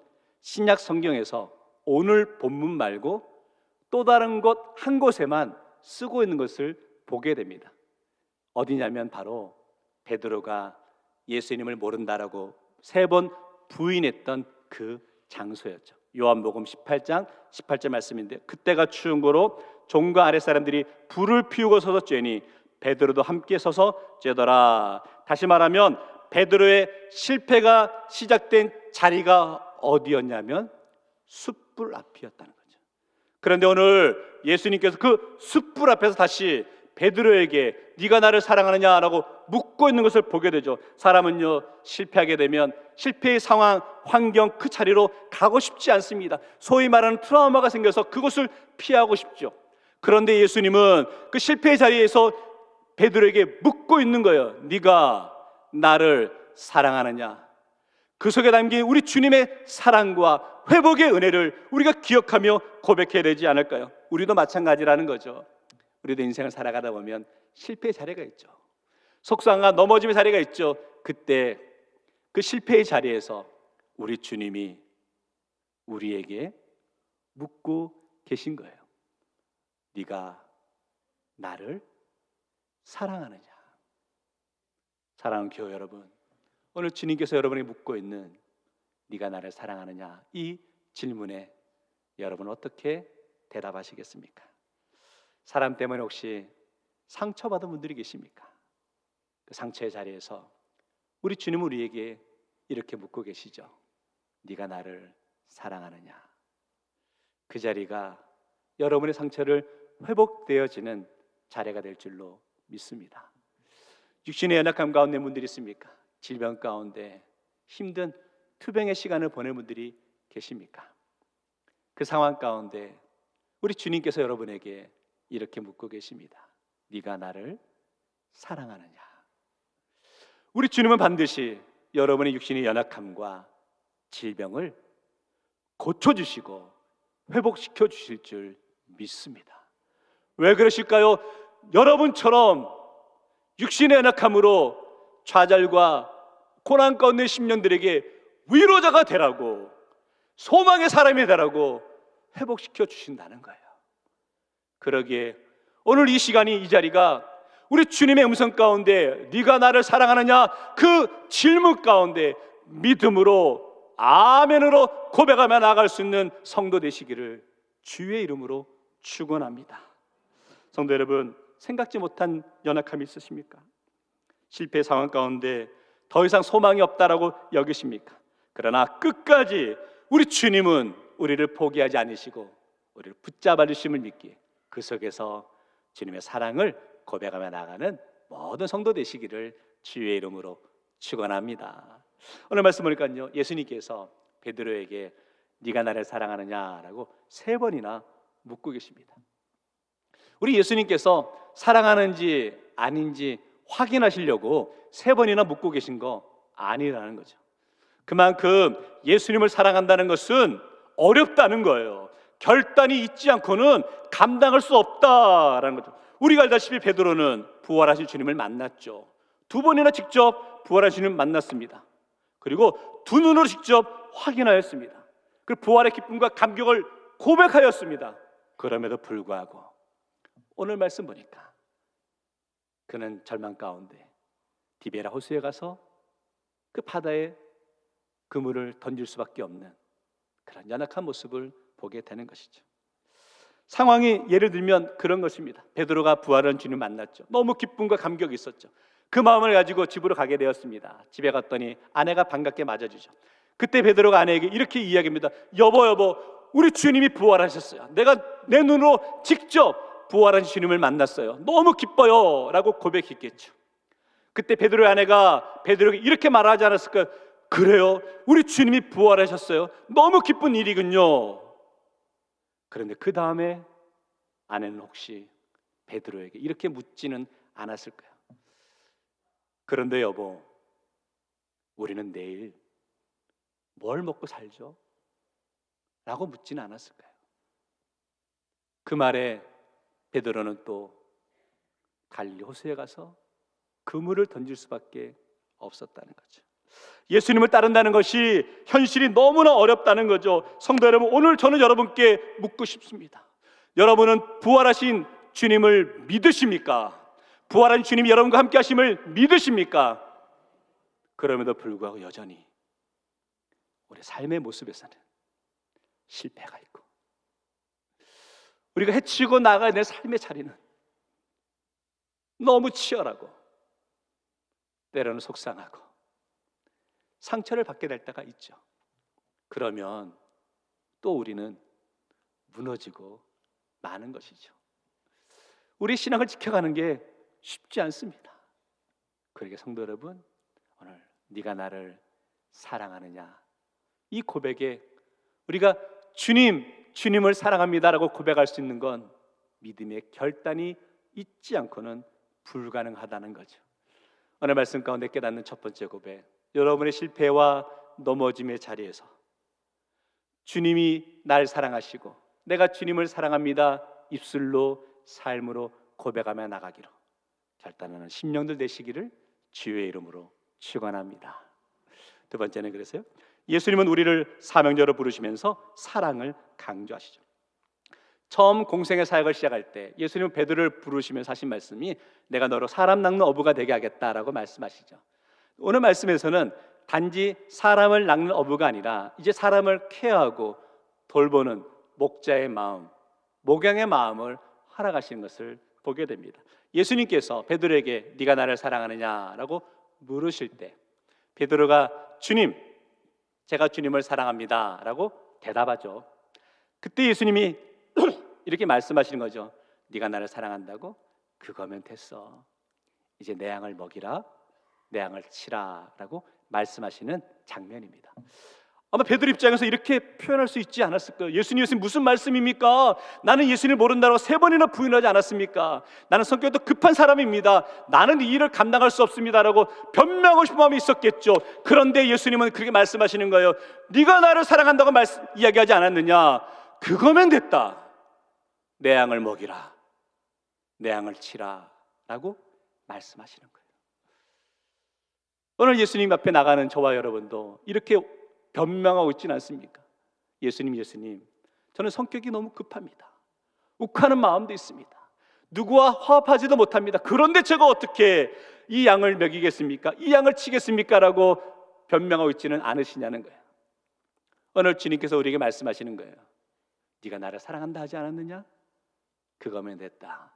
신약 성경에서 오늘 본문 말고 또 다른 곳 한 곳에만 쓰고 있는 것을 보게 됩니다. 어디냐면 바로 베드로가 예수님을 모른다라고 3번 부인했던 그 장소였죠. 요한복음 18장 18절 말씀인데, 그때가 추운 고로 종과 아랫사람들이 불을 피우고 서서 쬐니 베드로도 함께 서서 쬐더라. 다시 말하면 베드로의 실패가 시작된 자리가 어디였냐면 숯불 앞이었다는 거죠. 그런데 오늘 예수님께서 그 숯불 앞에서 다시 베드로에게 네가 나를 사랑하느냐라고 묻고 있는 것을 보게 되죠. 사람은요, 실패하게 되면 실패의 상황, 환경, 그 자리로 가고 싶지 않습니다. 소위 말하는 트라우마가 생겨서 그것을 피하고 싶죠. 그런데 예수님은 그 실패의 자리에서 베드로에게 묻고 있는 거예요. 네가 나를 사랑하느냐? 그 속에 담긴 우리 주님의 사랑과 회복의 은혜를 우리가 기억하며 고백해야 되지 않을까요? 우리도 마찬가지라는 거죠. 우리도 인생을 살아가다 보면 실패의 자리가 있죠. 속상과 넘어짐의 자리가 있죠. 그때 그 실패의 자리에서 우리 주님이 우리에게 묻고 계신 거예요. 네가 나를 사랑하느냐? 사랑하는 교회 여러분, 오늘 주님께서 여러분에게 묻고 있는 네가 나를 사랑하느냐? 이 질문에 여러분 어떻게 대답하시겠습니까? 사람 때문에 혹시 상처받은 분들이 계십니까? 그 상처의 자리에서 우리 주님은 우리에게 이렇게 묻고 계시죠. 네가 나를 사랑하느냐? 그 자리가 여러분의 상처를 회복되어지는 자리가 될 줄로 믿습니다. 육신의 연약함 가운데 분들이 있습니까? 질병 가운데 힘든 투병의 시간을 보낼 분들이 계십니까? 그 상황 가운데 우리 주님께서 여러분에게 이렇게 묻고 계십니다. 네가 나를 사랑하느냐? 우리 주님은 반드시 여러분의 육신의 연약함과 질병을 고쳐주시고 회복시켜 주실 줄 믿습니다. 왜 그러실까요? 여러분처럼 육신의 연약함으로 좌절과 고난 가운데 10년들에게 위로자가 되라고, 소망의 사람이 되라고 회복시켜 주신다는 거예요. 그러기에 오늘 이 시간이, 이 자리가 우리 주님의 음성 가운데 네가 나를 사랑하느냐? 그 질문 가운데 믿음으로 아멘으로 고백하며 나아갈 수 있는 성도 되시기를 주의 이름으로 축원합니다. 성도 여러분, 생각지 못한 연약함이 있으십니까? 실패 상황 가운데 더 이상 소망이 없다라고 여기십니까? 그러나 끝까지 우리 주님은 우리를 포기하지 않으시고 우리를 붙잡아 주심을 믿기에 그 속에서 주님의 사랑을 고백하며 나가는 모든 성도 되시기를 주의 이름으로 축원합니다. 오늘 말씀 보니까요, 예수님께서 베드로에게 네가 나를 사랑하느냐라고 3번이나 묻고 계십니다. 우리 예수님께서 사랑하는지 아닌지 확인하시려고 3번이나 묻고 계신 거 아니라는 거죠. 그만큼 예수님을 사랑한다는 것은 어렵다는 거예요. 결단이 있지 않고는 감당할 수 없다라는 거죠. 우리가 알다시피 베드로는 부활하신 주님을 만났죠. 2번이나 직접 부활하신 주님을 만났습니다. 그리고 2눈으로 직접 확인하였습니다. 그 부활의 기쁨과 감격을 고백하였습니다. 그럼에도 불구하고 오늘 말씀 보니까 그는 절망 가운데 디베라 호수에 가서 그 바다에 그물을 던질 수밖에 없는 그런 연약한 모습을 보게 되는 것이죠. 상황이 예를 들면 그런 것입니다. 베드로가 부활한 주님 만났죠. 너무 기쁨과 감격이 있었죠. 그 마음을 가지고 집으로 가게 되었습니다. 집에 갔더니 아내가 반갑게 맞아주죠. 그때 베드로가 아내에게 이렇게 이야기합니다. 여보, 우리 주님이 부활하셨어요. 내가 내 눈으로 직접 부활한 주님을 만났어요. 너무 기뻐요 라고 고백했겠죠. 그때 베드로의 아내가 베드로에게 이렇게 말하지 않았을까요? 그래요, 우리 주님이 부활하셨어요. 너무 기쁜 일이군요. 그런데 그 다음에 아내는 혹시 베드로에게 이렇게 묻지는 않았을까요? 그런데 여보, 우리는 내일 뭘 먹고 살죠? 라고 묻지는 않았을까요? 그 말에 베드로는 또 갈릴리 호수에 가서 그물을 던질 수밖에 없었다는 거죠. 예수님을 따른다는 것이 현실이 너무나 어렵다는 거죠. 성도 여러분, 오늘 저는 여러분께 묻고 싶습니다. 여러분은 부활하신 주님을 믿으십니까? 부활한 주님이 여러분과 함께 하심을 믿으십니까? 그럼에도 불구하고 여전히 우리 삶의 모습에서는 실패가 있고, 우리가 헤치고 나가야 될 삶의 자리는 너무 치열하고 때로는 속상하고 상처를 받게 될 때가 있죠. 그러면 또 우리는 무너지고 마는 것이죠. 우리 신앙을 지켜가는 게 쉽지 않습니다. 그러게 성도 여러분, 오늘 네가 나를 사랑하느냐, 이 고백에 우리가 주님을 사랑합니다라고 고백할 수 있는 건 믿음의 결단이 있지 않고는 불가능하다는 거죠. 오늘 말씀 가운데 깨닫는 첫 번째 고백, 여러분의 실패와 넘어짐의 자리에서 주님이 날 사랑하시고 내가 주님을 사랑합니다 입술로 삶으로 고백하며 나가기로 결단하는 심령들 되시기를 주의 이름으로 축원합니다. 두 번째는 그래서요, 예수님은 우리를 사명자로 부르시면서 사랑을 강조하시죠. 처음 공생의 사역을 시작할 때 예수님은 베드로를 부르시면서 하신 말씀이 내가 너로 사람 낚는 어부가 되게 하겠다라고 말씀하시죠. 오늘 말씀에서는 단지 사람을 낚는 어부가 아니라 이제 사람을 케어하고 돌보는 목자의 마음, 목양의 마음을 허락하시는 것을 보게 됩니다. 예수님께서 베드로에게 네가 나를 사랑하느냐라고 물으실 때 베드로가 주님, 제가 주님을 사랑합니다 라고 대답하죠. 그때 예수님이 이렇게 말씀하시는 거죠. 네가 나를 사랑한다고? 그거면 됐어. 이제 내 양을 먹이라, 내 양을 치라 라고 말씀하시는 장면입니다. 아마 베드로 입장에서 이렇게 표현할 수 있지 않았을 거예요. 예수님 무슨 말씀입니까? 나는 예수님을 모른다고 3번이나 부인하지 않았습니까? 나는 성격도 급한 사람입니다. 나는 이 일을 감당할 수 없습니다라고 변명하고 싶은 마음이 있었겠죠. 그런데 예수님은 그렇게 말씀하시는 거예요. 네가 나를 사랑한다고 이야기하지 않았느냐? 그거면 됐다. 내 양을 먹이라, 내 양을 치라 라고 말씀하시는 거예요. 오늘 예수님 앞에 나가는 저와 여러분도 이렇게 변명하고 있지는 않습니까? 예수님, 저는 성격이 너무 급합니다. 욱하는 마음도 있습니다. 누구와 화합하지도 못합니다. 그런데 제가 어떻게 이 양을 먹이겠습니까? 이 양을 치겠습니까? 라고 변명하고 있지는 않으시냐는 거예요. 오늘 주님께서 우리에게 말씀하시는 거예요. 네가 나를 사랑한다 하지 않았느냐? 그거면 됐다.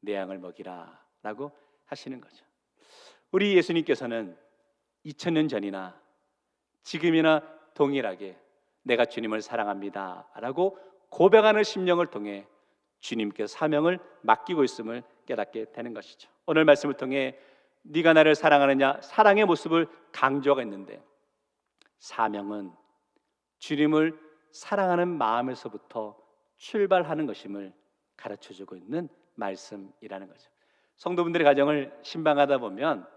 내 양을 먹이라 라고 하시는 거죠. 우리 예수님께서는 2000년 전이나 지금이나 동일하게 내가 주님을 사랑합니다 라고 고백하는 심령을 통해 주님께서 사명을 맡기고 있음을 깨닫게 되는 것이죠. 오늘 말씀을 통해 네가 나를 사랑하느냐, 사랑의 모습을 강조하고 있는데 사명은 주님을 사랑하는 마음에서부터 출발하는 것임을 가르쳐주고 있는 말씀이라는 거죠. 성도분들의 가정을 신방하다 보면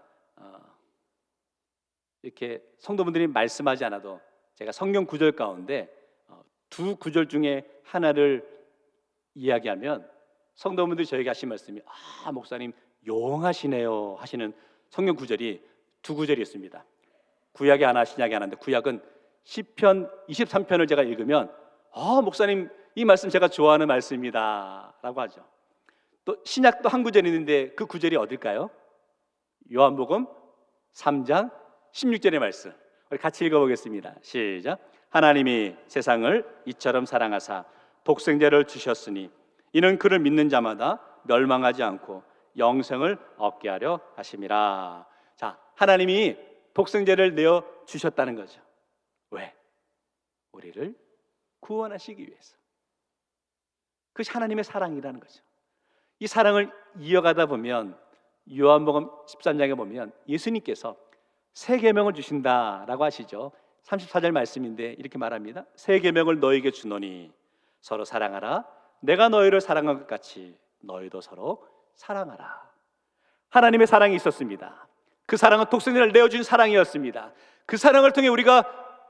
이렇게 성도분들이 말씀하지 않아도 제가 성경 구절 가운데 두 구절 중에 하나를 이야기하면 성도분들이 저에게 하신 말씀이 목사님 용하시네요 하시는 성경 구절이 두 구절이 있습니다. 구약이 하나, 신약이 하나인데 구약은 시편 23편을 제가 읽으면 목사님 이 말씀 제가 좋아하는 말씀입니다 라고 하죠. 또 신약도 한 구절이 있는데 그 구절이 어딜까요? 요한복음 3장 16절의 말씀, 우리 같이 읽어보겠습니다. 시작. 하나님이 세상을 이처럼 사랑하사 독생자를 주셨으니 이는 그를 믿는 자마다 멸망하지 않고 영생을 얻게 하려 하심이라. 자, 하나님이 독생자를 내어 주셨다는 거죠. 왜? 우리를 구원하시기 위해서. 그것이 하나님의 사랑이라는 거죠. 이 사랑을 이어가다 보면 요한복음 13장에 보면 예수님께서 새 계명을 주신다라고 하시죠. 34절 말씀인데 이렇게 말합니다. 새 계명을 너에게 주노니 서로 사랑하라. 내가 너희를 사랑한 것 같이 너희도 서로 사랑하라. 하나님의 사랑이 있었습니다. 그 사랑은 독생자를 내어준 사랑이었습니다. 그 사랑을 통해 우리가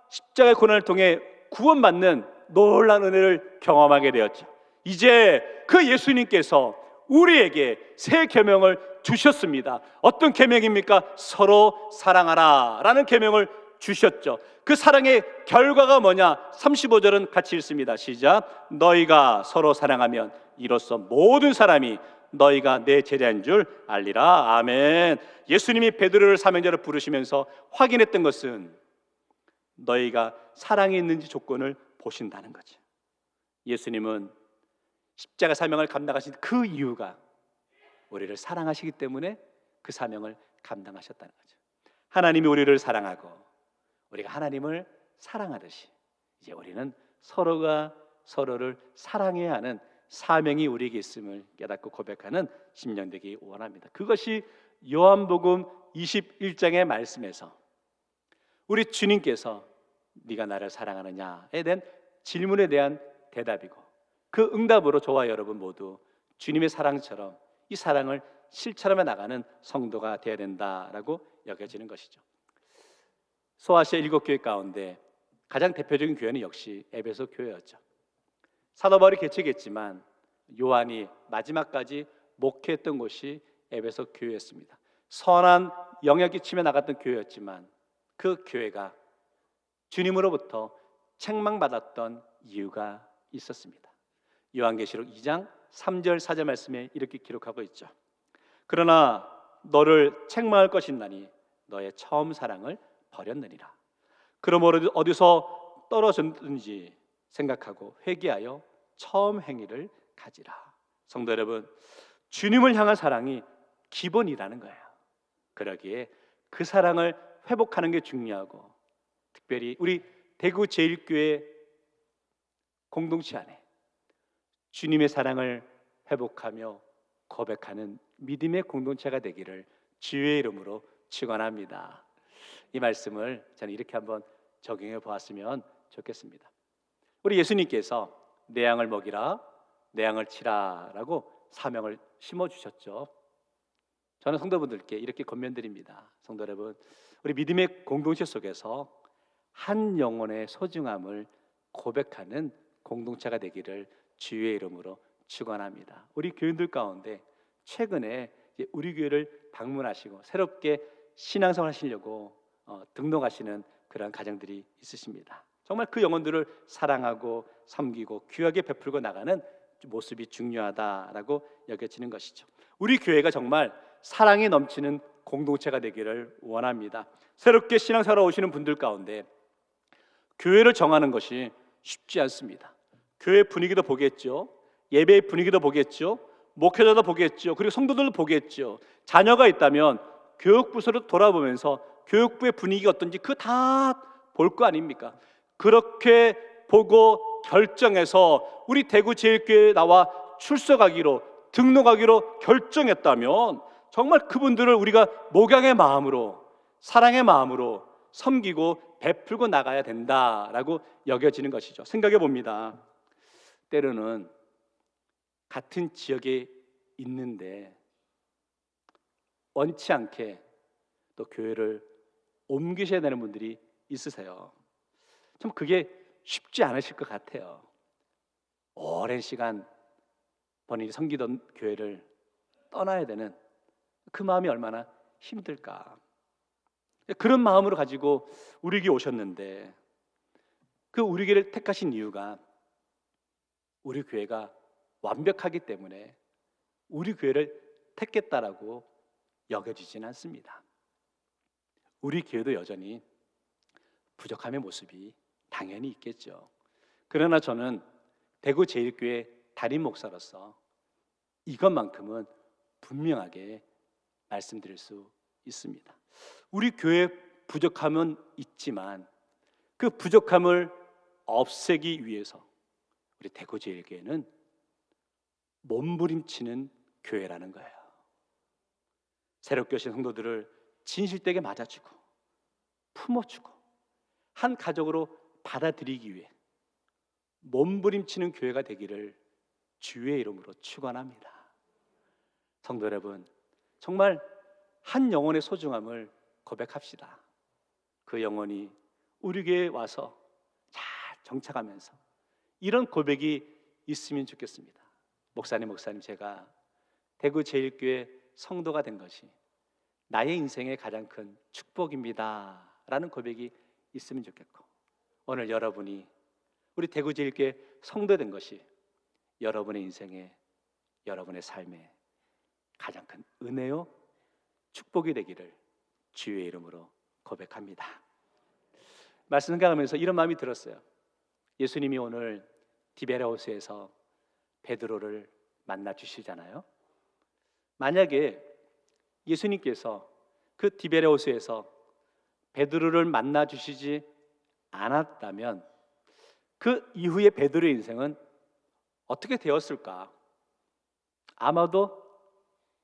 십자가의 고난을 통해 구원받는 놀라운 은혜를 경험하게 되었죠. 이제 그 예수님께서 우리에게 새 계명을 주셨습니다. 어떤 계명입니까? 서로 사랑하라 라는 계명을 주셨죠. 그 사랑의 결과가 뭐냐? 35절은 같이 읽습니다. 시작. 너희가 서로 사랑하면 이로써 모든 사람이 너희가 내 제자인 줄 알리라. 아멘. 예수님이 베드로를 사명자로 부르시면서 확인했던 것은 너희가 사랑이 있는지 조건을 보신다는 거죠. 예수님은 십자가 사명을 감당하신 그 이유가 우리를 사랑하시기 때문에 그 사명을 감당하셨다는 거죠. 하나님이 우리를 사랑하고 우리가 하나님을 사랑하듯이 이제 우리는 서로가 서로를 사랑해야 하는 사명이 우리에게 있음을 깨닫고 고백하는 심령 되기 원합니다. 그것이 요한복음 21장의 말씀에서 우리 주님께서 네가 나를 사랑하느냐에 대한 질문에 대한 대답이고, 그 응답으로 저와 여러분 모두 주님의 사랑처럼 이 사랑을 실천하며 나가는 성도가 되어야 된다라고 여겨지는 것이죠. 소아시아 7교회 가운데 가장 대표적인 교회는 역시 에베소 교회였죠. 사도 바울이 개척했지만 요한이 마지막까지 목회했던 곳이 에베소 교회였습니다. 선한 영향이 치며 나갔던 교회였지만 그 교회가 주님으로부터 책망받았던 이유가 있었습니다. 요한계시록 2장 3절 4절 말씀에 이렇게 기록하고 있죠. 그러나 너를 책망할 것이나니 너의 처음 사랑을 버렸느니라. 그러므로 어디서 떨어졌든지 생각하고 회개하여 처음 행위를 가지라. 성도 여러분, 주님을 향한 사랑이 기본이라는 거예요. 그러기에 그 사랑을 회복하는 게 중요하고, 특별히 우리 대구 제1교회 공동체 안에 주님의 사랑을 회복하며 고백하는 믿음의 공동체가 되기를 주의 이름으로 축원합니다. 이 말씀을 저는 이렇게 한번 적용해 보았으면 좋겠습니다. 우리 예수님께서 내 양을 먹이라, 내 양을 치라라고 사명을 심어주셨죠. 저는 성도분들께 이렇게 권면드립니다. 성도 여러분, 우리 믿음의 공동체 속에서 한 영혼의 소중함을 고백하는 공동체가 되기를 주의 이름으로 축원합니다. 우리 교인들 가운데 최근에 우리 교회를 방문하시고 새롭게 신앙생활 하시려고 등록하시는 그런 가정들이 있으십니다. 정말 그 영혼들을 사랑하고 섬기고 귀하게 베풀고 나가는 모습이 중요하다라고 여겨지는 것이죠. 우리 교회가 정말 사랑이 넘치는 공동체가 되기를 원합니다. 새롭게 신앙생활 오시는 분들 가운데 교회를 정하는 것이 쉽지 않습니다. 교회 분위기도 보겠죠. 예배의 분위기도 보겠죠. 목회자도 보겠죠. 그리고 성도들도 보겠죠. 자녀가 있다면 교육부서로 돌아보면서 교육부의 분위기가 어떤지 그 다 볼 거 아닙니까? 그렇게 보고 결정해서 우리 대구 제일교회에 나와 출석하기로, 등록하기로 결정했다면 정말 그분들을 우리가 목양의 마음으로, 사랑의 마음으로 섬기고 베풀고 나가야 된다라고 여겨지는 것이죠. 생각해 봅니다. 때로는 같은 지역에 있는데 원치 않게 또 교회를 옮기셔야 되는 분들이 있으세요. 참 그게 쉽지 않으실 것 같아요. 오랜 시간 본인이 섬기던 교회를 떠나야 되는 그 마음이 얼마나 힘들까. 그런 마음으로 가지고 우리 교회 오셨는데, 그 우리 교회를 택하신 이유가 우리 교회가 완벽하기 때문에 우리 교회를 택했다라고 여겨지지는 않습니다. 우리 교회도 여전히 부족함의 모습이 당연히 있겠죠. 그러나 저는 대구 제1교회 담임 목사로서 이것만큼은 분명하게 말씀드릴 수 있습니다. 우리 교회 부족함은 있지만 그 부족함을 없애기 위해서 우리 대구 제1교회는 몸부림치는 교회라는 거예요. 새롭게 오신 성도들을 진실되게 맞아주고 품어주고 한 가족으로 받아들이기 위해 몸부림치는 교회가 되기를 주의 이름으로 축원합니다. 성도 여러분, 정말 한 영혼의 소중함을 고백합시다. 그 영혼이 우리 교회에 와서 잘 정착하면서 이런 고백이 있으면 좋겠습니다. 목사님, 제가 대구 제1교회 성도가 된 것이 나의 인생의 가장 큰 축복입니다 라는 고백이 있으면 좋겠고, 오늘 여러분이 우리 대구 제1교회 성도 된 것이 여러분의 인생의 여러분의 삶에 가장 큰 은혜요 축복이 되기를 주의 이름으로 고백합니다. 말씀 생각하면서 이런 마음이 들었어요. 예수님이 오늘 디베레호스에서 베드로를 만나 주시잖아요. 만약에 예수님께서 그 디베레호스에서 베드로를 만나 주시지 않았다면 그 이후의 베드로의 인생은 어떻게 되었을까? 아마도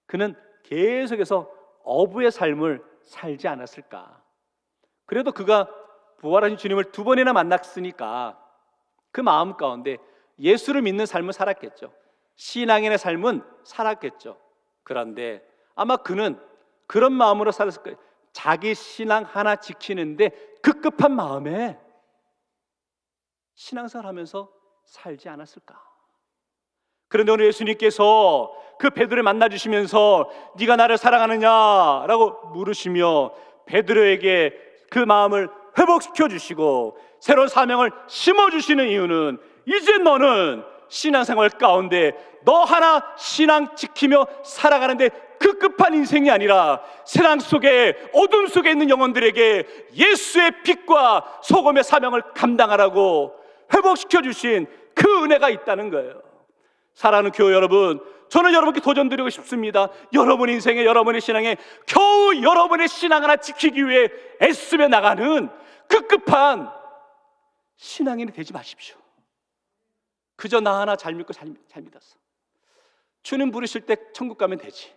그는 계속해서 어부의 삶을 살지 않았을까? 그래도 그가 부활하신 주님을 두 번이나 만났으니까 그 마음 가운데 예수를 믿는 삶을 살았겠죠. 신앙인의 삶은 살았겠죠. 그런데 아마 그는 그런 마음으로 살았을 거예요. 자기 신앙 하나 지키는데 급급한 마음에 신앙생활 하면서 살지 않았을까? 그런데 오늘 예수님께서 그 베드로를 만나주시면서 네가 나를 사랑하느냐라고 물으시며 베드로에게 그 마음을 회복시켜 주시고 새로운 사명을 심어주시는 이유는 이제 너는 신앙생활 가운데 너 하나 신앙 지키며 살아가는데 급급한 인생이 아니라 세상 속에 어둠 속에 있는 영혼들에게 예수의 빛과 소금의 사명을 감당하라고 회복시켜 주신 그 은혜가 있다는 거예요. 사랑하는 교회 여러분, 저는 여러분께 도전드리고 싶습니다. 여러분 인생에, 여러분의 신앙에 겨우 여러분의 신앙 하나 지키기 위해 애쓰며 나가는 급급한 신앙인이 되지 마십시오. 그저 나 하나 잘 믿고 잘 믿었어. 주님 부르실 때 천국 가면 되지.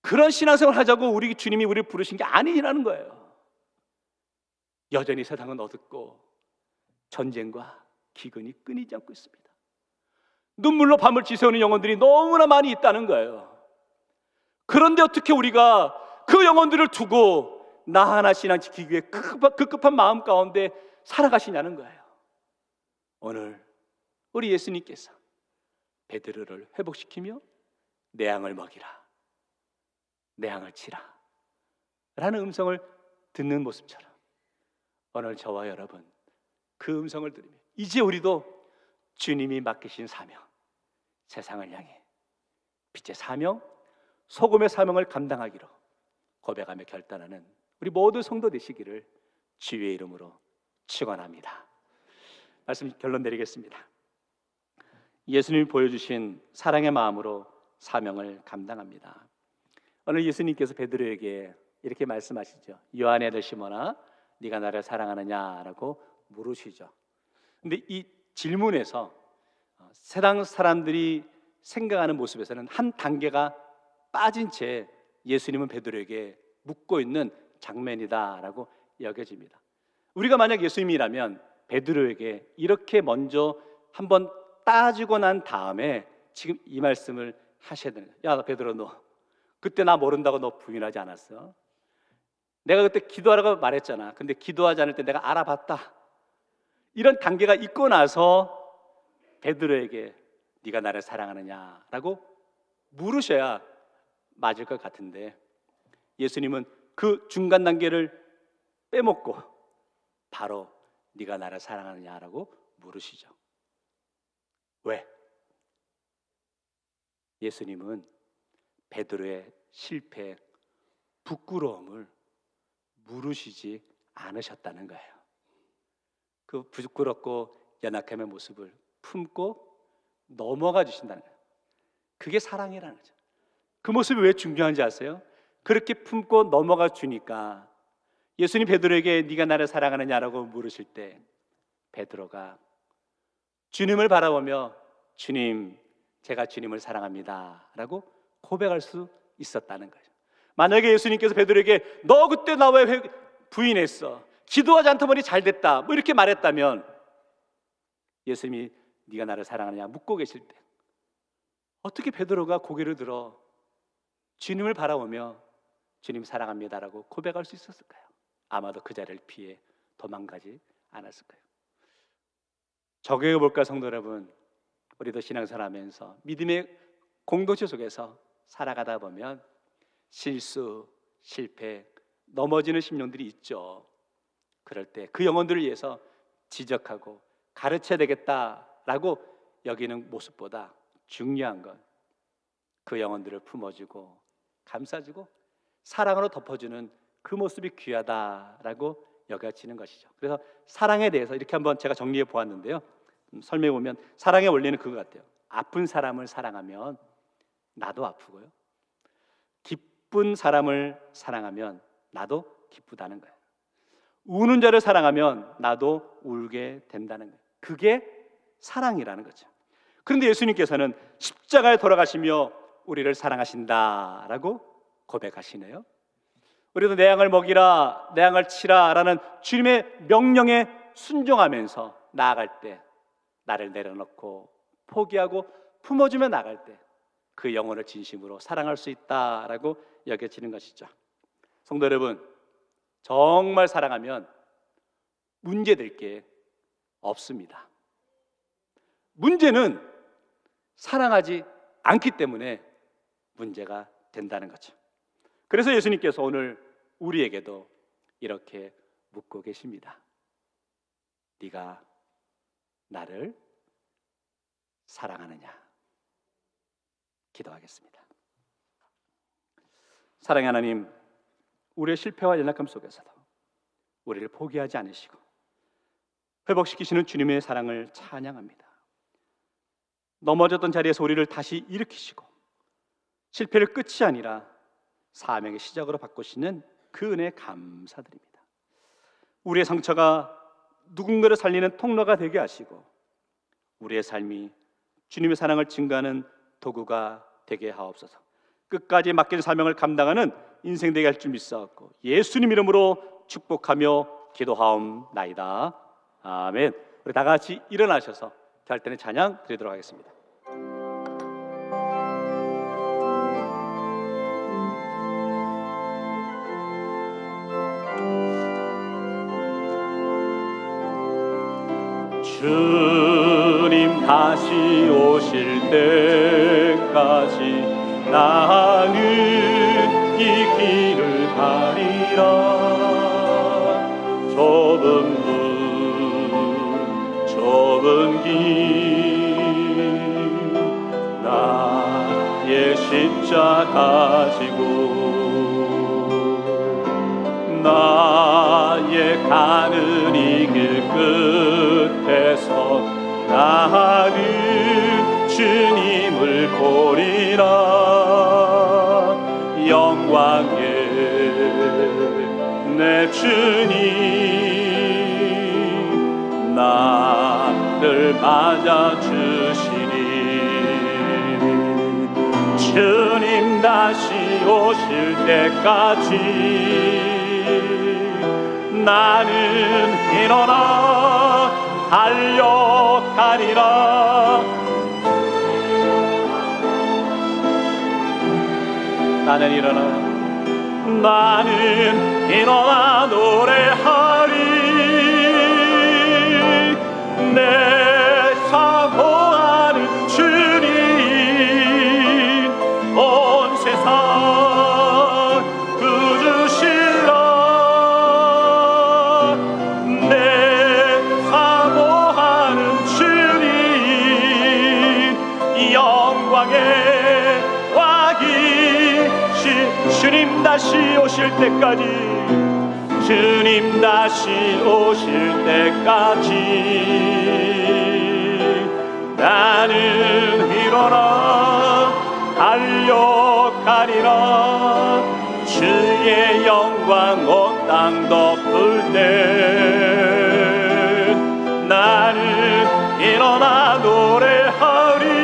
그런 신앙생활 하자고 우리 주님이 우리를 부르신 게 아니라는 거예요. 여전히 세상은 어둡고 전쟁과 기근이 끊이지 않고 있습니다. 눈물로 밤을 지새우는 영혼들이 너무나 많이 있다는 거예요. 그런데 어떻게 우리가 그 영혼들을 두고 나 하나 신앙 지키기 위해 급급한 마음 가운데 살아가시냐는 거예요. 오늘 우리 예수님께서 베드로를 회복시키며 내 양을 먹이라, 내 양을 치라 라는 음성을 듣는 모습처럼 오늘 저와 여러분 그 음성을 들으며 이제 우리도 주님이 맡기신 사명, 세상을 향해 빛의 사명, 소금의 사명을 감당하기로 고백하며 결단하는 우리 모두 성도 되시기를 주의 이름으로 축원합니다. 말씀 결론 내리겠습니다. 예수님이 보여주신 사랑의 마음으로 사명을 감당합니다. 오늘 예수님께서 베드로에게 이렇게 말씀하시죠. 요한의 아들 시몬아, 네가 나를 사랑하느냐라고 물으시죠. 근데 이 질문에서 세상 사람들이 생각하는 모습에서는 한 단계가 빠진 채 예수님은 베드로에게 묻고 있는 장면이다라고 여겨집니다. 우리가 만약 예수님이라면 베드로에게 이렇게 먼저 한번 따지고 난 다음에 지금 이 말씀을 하셔야 되는 거예요. 야 베드로, 너 그때 나 모른다고 너 부인하지 않았어? 내가 그때 기도하라고 말했잖아. 근데 기도하지 않을 때 내가 알아봤다. 이런 단계가 있고 나서 베드로에게 네가 나를 사랑하느냐라고 물으셔야 맞을 것 같은데 예수님은 그 중간 단계를 빼먹고 바로 네가 나를 사랑하느냐라고 물으시죠. 왜? 예수님은 베드로의 실패, 부끄러움을 물으시지 않으셨다는 거예요. 그 부끄럽고 연약함의 모습을 품고 넘어가 주신다는 거예요. 그게 사랑이라는 거죠. 그 모습이 왜 중요한지 아세요? 그렇게 품고 넘어가 주니까 예수님 베드로에게 네가 나를 사랑하느냐라고 물으실 때 베드로가 주님을 바라보며 주님, 제가 주님을 사랑합니다 라고 고백할 수 있었다는 거죠. 만약에 예수님께서 베드로에게 너 그때 나 왜 부인했어? 기도하지 않다 보니 잘 됐다 뭐 이렇게 말했다면 예수님이 네가 나를 사랑하느냐 묻고 계실 때 어떻게 베드로가 고개를 들어 주님을 바라보며 주님 사랑합니다라고 고백할 수 있었을까요? 아마도 그 자리를 피해 도망가지 않았을 거예요. 적용해 볼까 성도 여러분, 우리도 신앙생활하면서 믿음의 공동체 속에서 살아가다 보면 실수, 실패, 넘어지는 심령들이 있죠. 그럴 때 그 영혼들을 위해서 지적하고 가르쳐야 되겠다라고 여기는 모습보다 중요한 건 그 영혼들을 품어주고 감싸주고 사랑으로 덮어주는 그 모습이 귀하다라고 여겨지는 것이죠. 그래서 사랑에 대해서 이렇게 한번 제가 정리해 보았는데요. 설명해 보면 사랑의 원리는 그거 같아요. 아픈 사람을 사랑하면 나도 아프고요. 기쁜 사람을 사랑하면 나도 기쁘다는 거예요. 우는 자를 사랑하면 나도 울게 된다는 거예요. 그게 사랑이라는 거죠. 그런데 예수님께서는 십자가에 돌아가시며 우리를 사랑하신다라고 고백하시네요. 우리도 내 양을 먹이라, 내 양을 치라라는 주님의 명령에 순종하면서 나아갈 때 나를 내려놓고 포기하고 품어주며 나갈 때 그 영혼을 진심으로 사랑할 수 있다라고 여겨지는 것이죠. 성도 여러분, 정말 사랑하면 문제될 게 없습니다. 문제는 사랑하지 않기 때문에 문제가 된다는 거죠. 그래서 예수님께서 오늘 우리에게도 이렇게 묻고 계십니다. 네가 나를 사랑하느냐? 기도하겠습니다. 사랑의 하나님, 우리의 실패와 연약함 속에서도 우리를 포기하지 않으시고 회복시키시는 주님의 사랑을 찬양합니다. 넘어졌던 자리에서 우리를 다시 일으키시고 실패를 끝이 아니라 사명의 시작으로 바꾸시는 그 은혜에 감사드립니다. 우리의 상처가 누군가를 살리는 통로가 되게 하시고 우리의 삶이 주님의 사랑을 증거하는 도구가 되게 하옵소서. 끝까지 맡긴 사명을 감당하는 인생 되게 할 줄 믿사옵고 예수님 이름으로 축복하며 기도하옵나이다. 아멘. 우리 다 같이 일어나셔서 결단의 찬양 드리도록 하겠습니다. 주님 다시 오실 때까지 나는 이 길을 가리라. 좁은 문 좁은 길 나의 십자가 지고 나의 가는 이 길 끝에서 나는 주님을 보리라. 영광의 내 주님 나를 맞아주시니 주님 다시 오실 때까지 나는 일어나 달려가리라. 나는 일어나 노래하리. 내 사모하는 주님 온 세상 구주시라. 내 사모하는 주님 영광의 주님 다시 오실 때까지 주님 다시 오실 때까지 나는 일어나 달려가리라. 주의 영광 온 땅 덮을 때 나는 일어나 노래하리.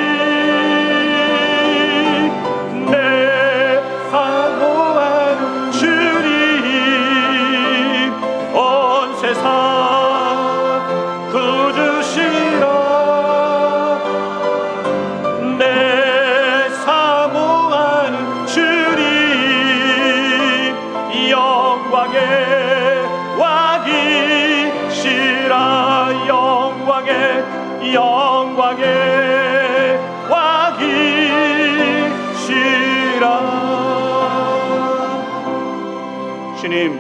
영광의 왕이시라. 주님,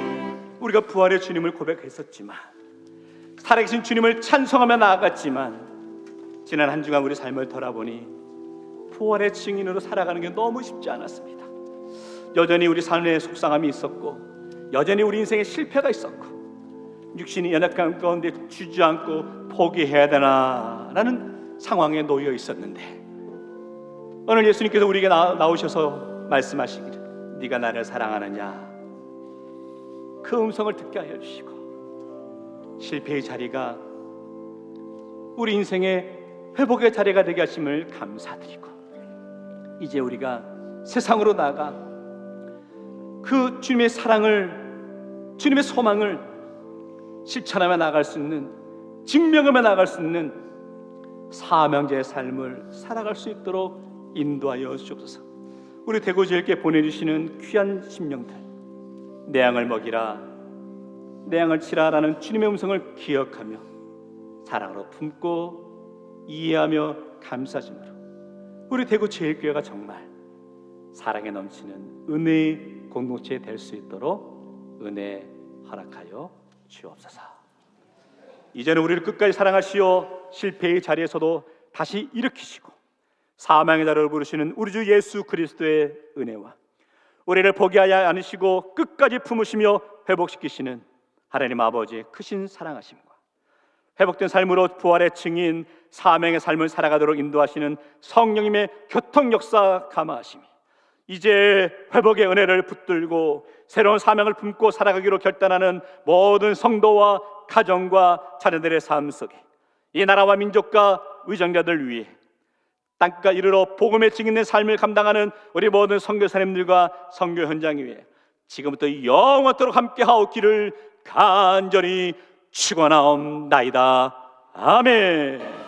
우리가 부활의 주님을 고백했었지만 살아계신 주님을 찬송하며 나아갔지만 지난 한 주간 우리 삶을 돌아보니 부활의 증인으로 살아가는 게 너무 쉽지 않았습니다. 여전히 우리 삶에 속상함이 있었고, 여전히 우리 인생에 실패가 있었고, 육신이 연약함 가운데 주저앉고 포기해야 되나라는 상황에 놓여 있었는데, 오늘 예수님께서 우리에게 나오셔서 말씀하시기를 네가 나를 사랑하느냐, 그 음성을 듣게 하여 주시고 실패의 자리가 우리 인생의 회복의 자리가 되게 하심을 감사드리고, 이제 우리가 세상으로 나아가 그 주님의 사랑을, 주님의 소망을 실천하며 나아갈 수 있는, 증명하며 나아갈 수 있는 사명자의 삶을 살아갈 수 있도록 인도하여 주옵소서. 우리 대구지역에 보내주시는 귀한 심령들, 내 양을 먹이라, 내 양을 치라라는 주님의 음성을 기억하며 사랑으로 품고 이해하며 감사심으로 우리 대구제일교회가 정말 사랑에 넘치는 은혜의 공동체 될 수 있도록 은혜 허락하여 주옵소서. 이제는 우리를 끝까지 사랑하시어 실패의 자리에서도 다시 일으키시고 사망의 자리로 부르시는 우리 주 예수 그리스도의 은혜와 우리를 포기하지 않으시고 끝까지 품으시며 회복시키시는 하나님 아버지의 크신 사랑하심과 회복된 삶으로 부활의 증인, 사명의 삶을 살아가도록 인도하시는 성령님의 교통 역사 감화하심이 이제 회복의 은혜를 붙들고 새로운 사명을 품고 살아가기로 결단하는 모든 성도와 가정과 자녀들의 삶 속에 이 나라와 민족과 위정자들 위해 땅끝까지 이르러 복음의 증인된 삶을 감당하는 우리 모든 선교사님들과 선교 현장 위에 지금부터 영원토록 함께 하옵기를 간절히 축원하옵나이다. 아멘.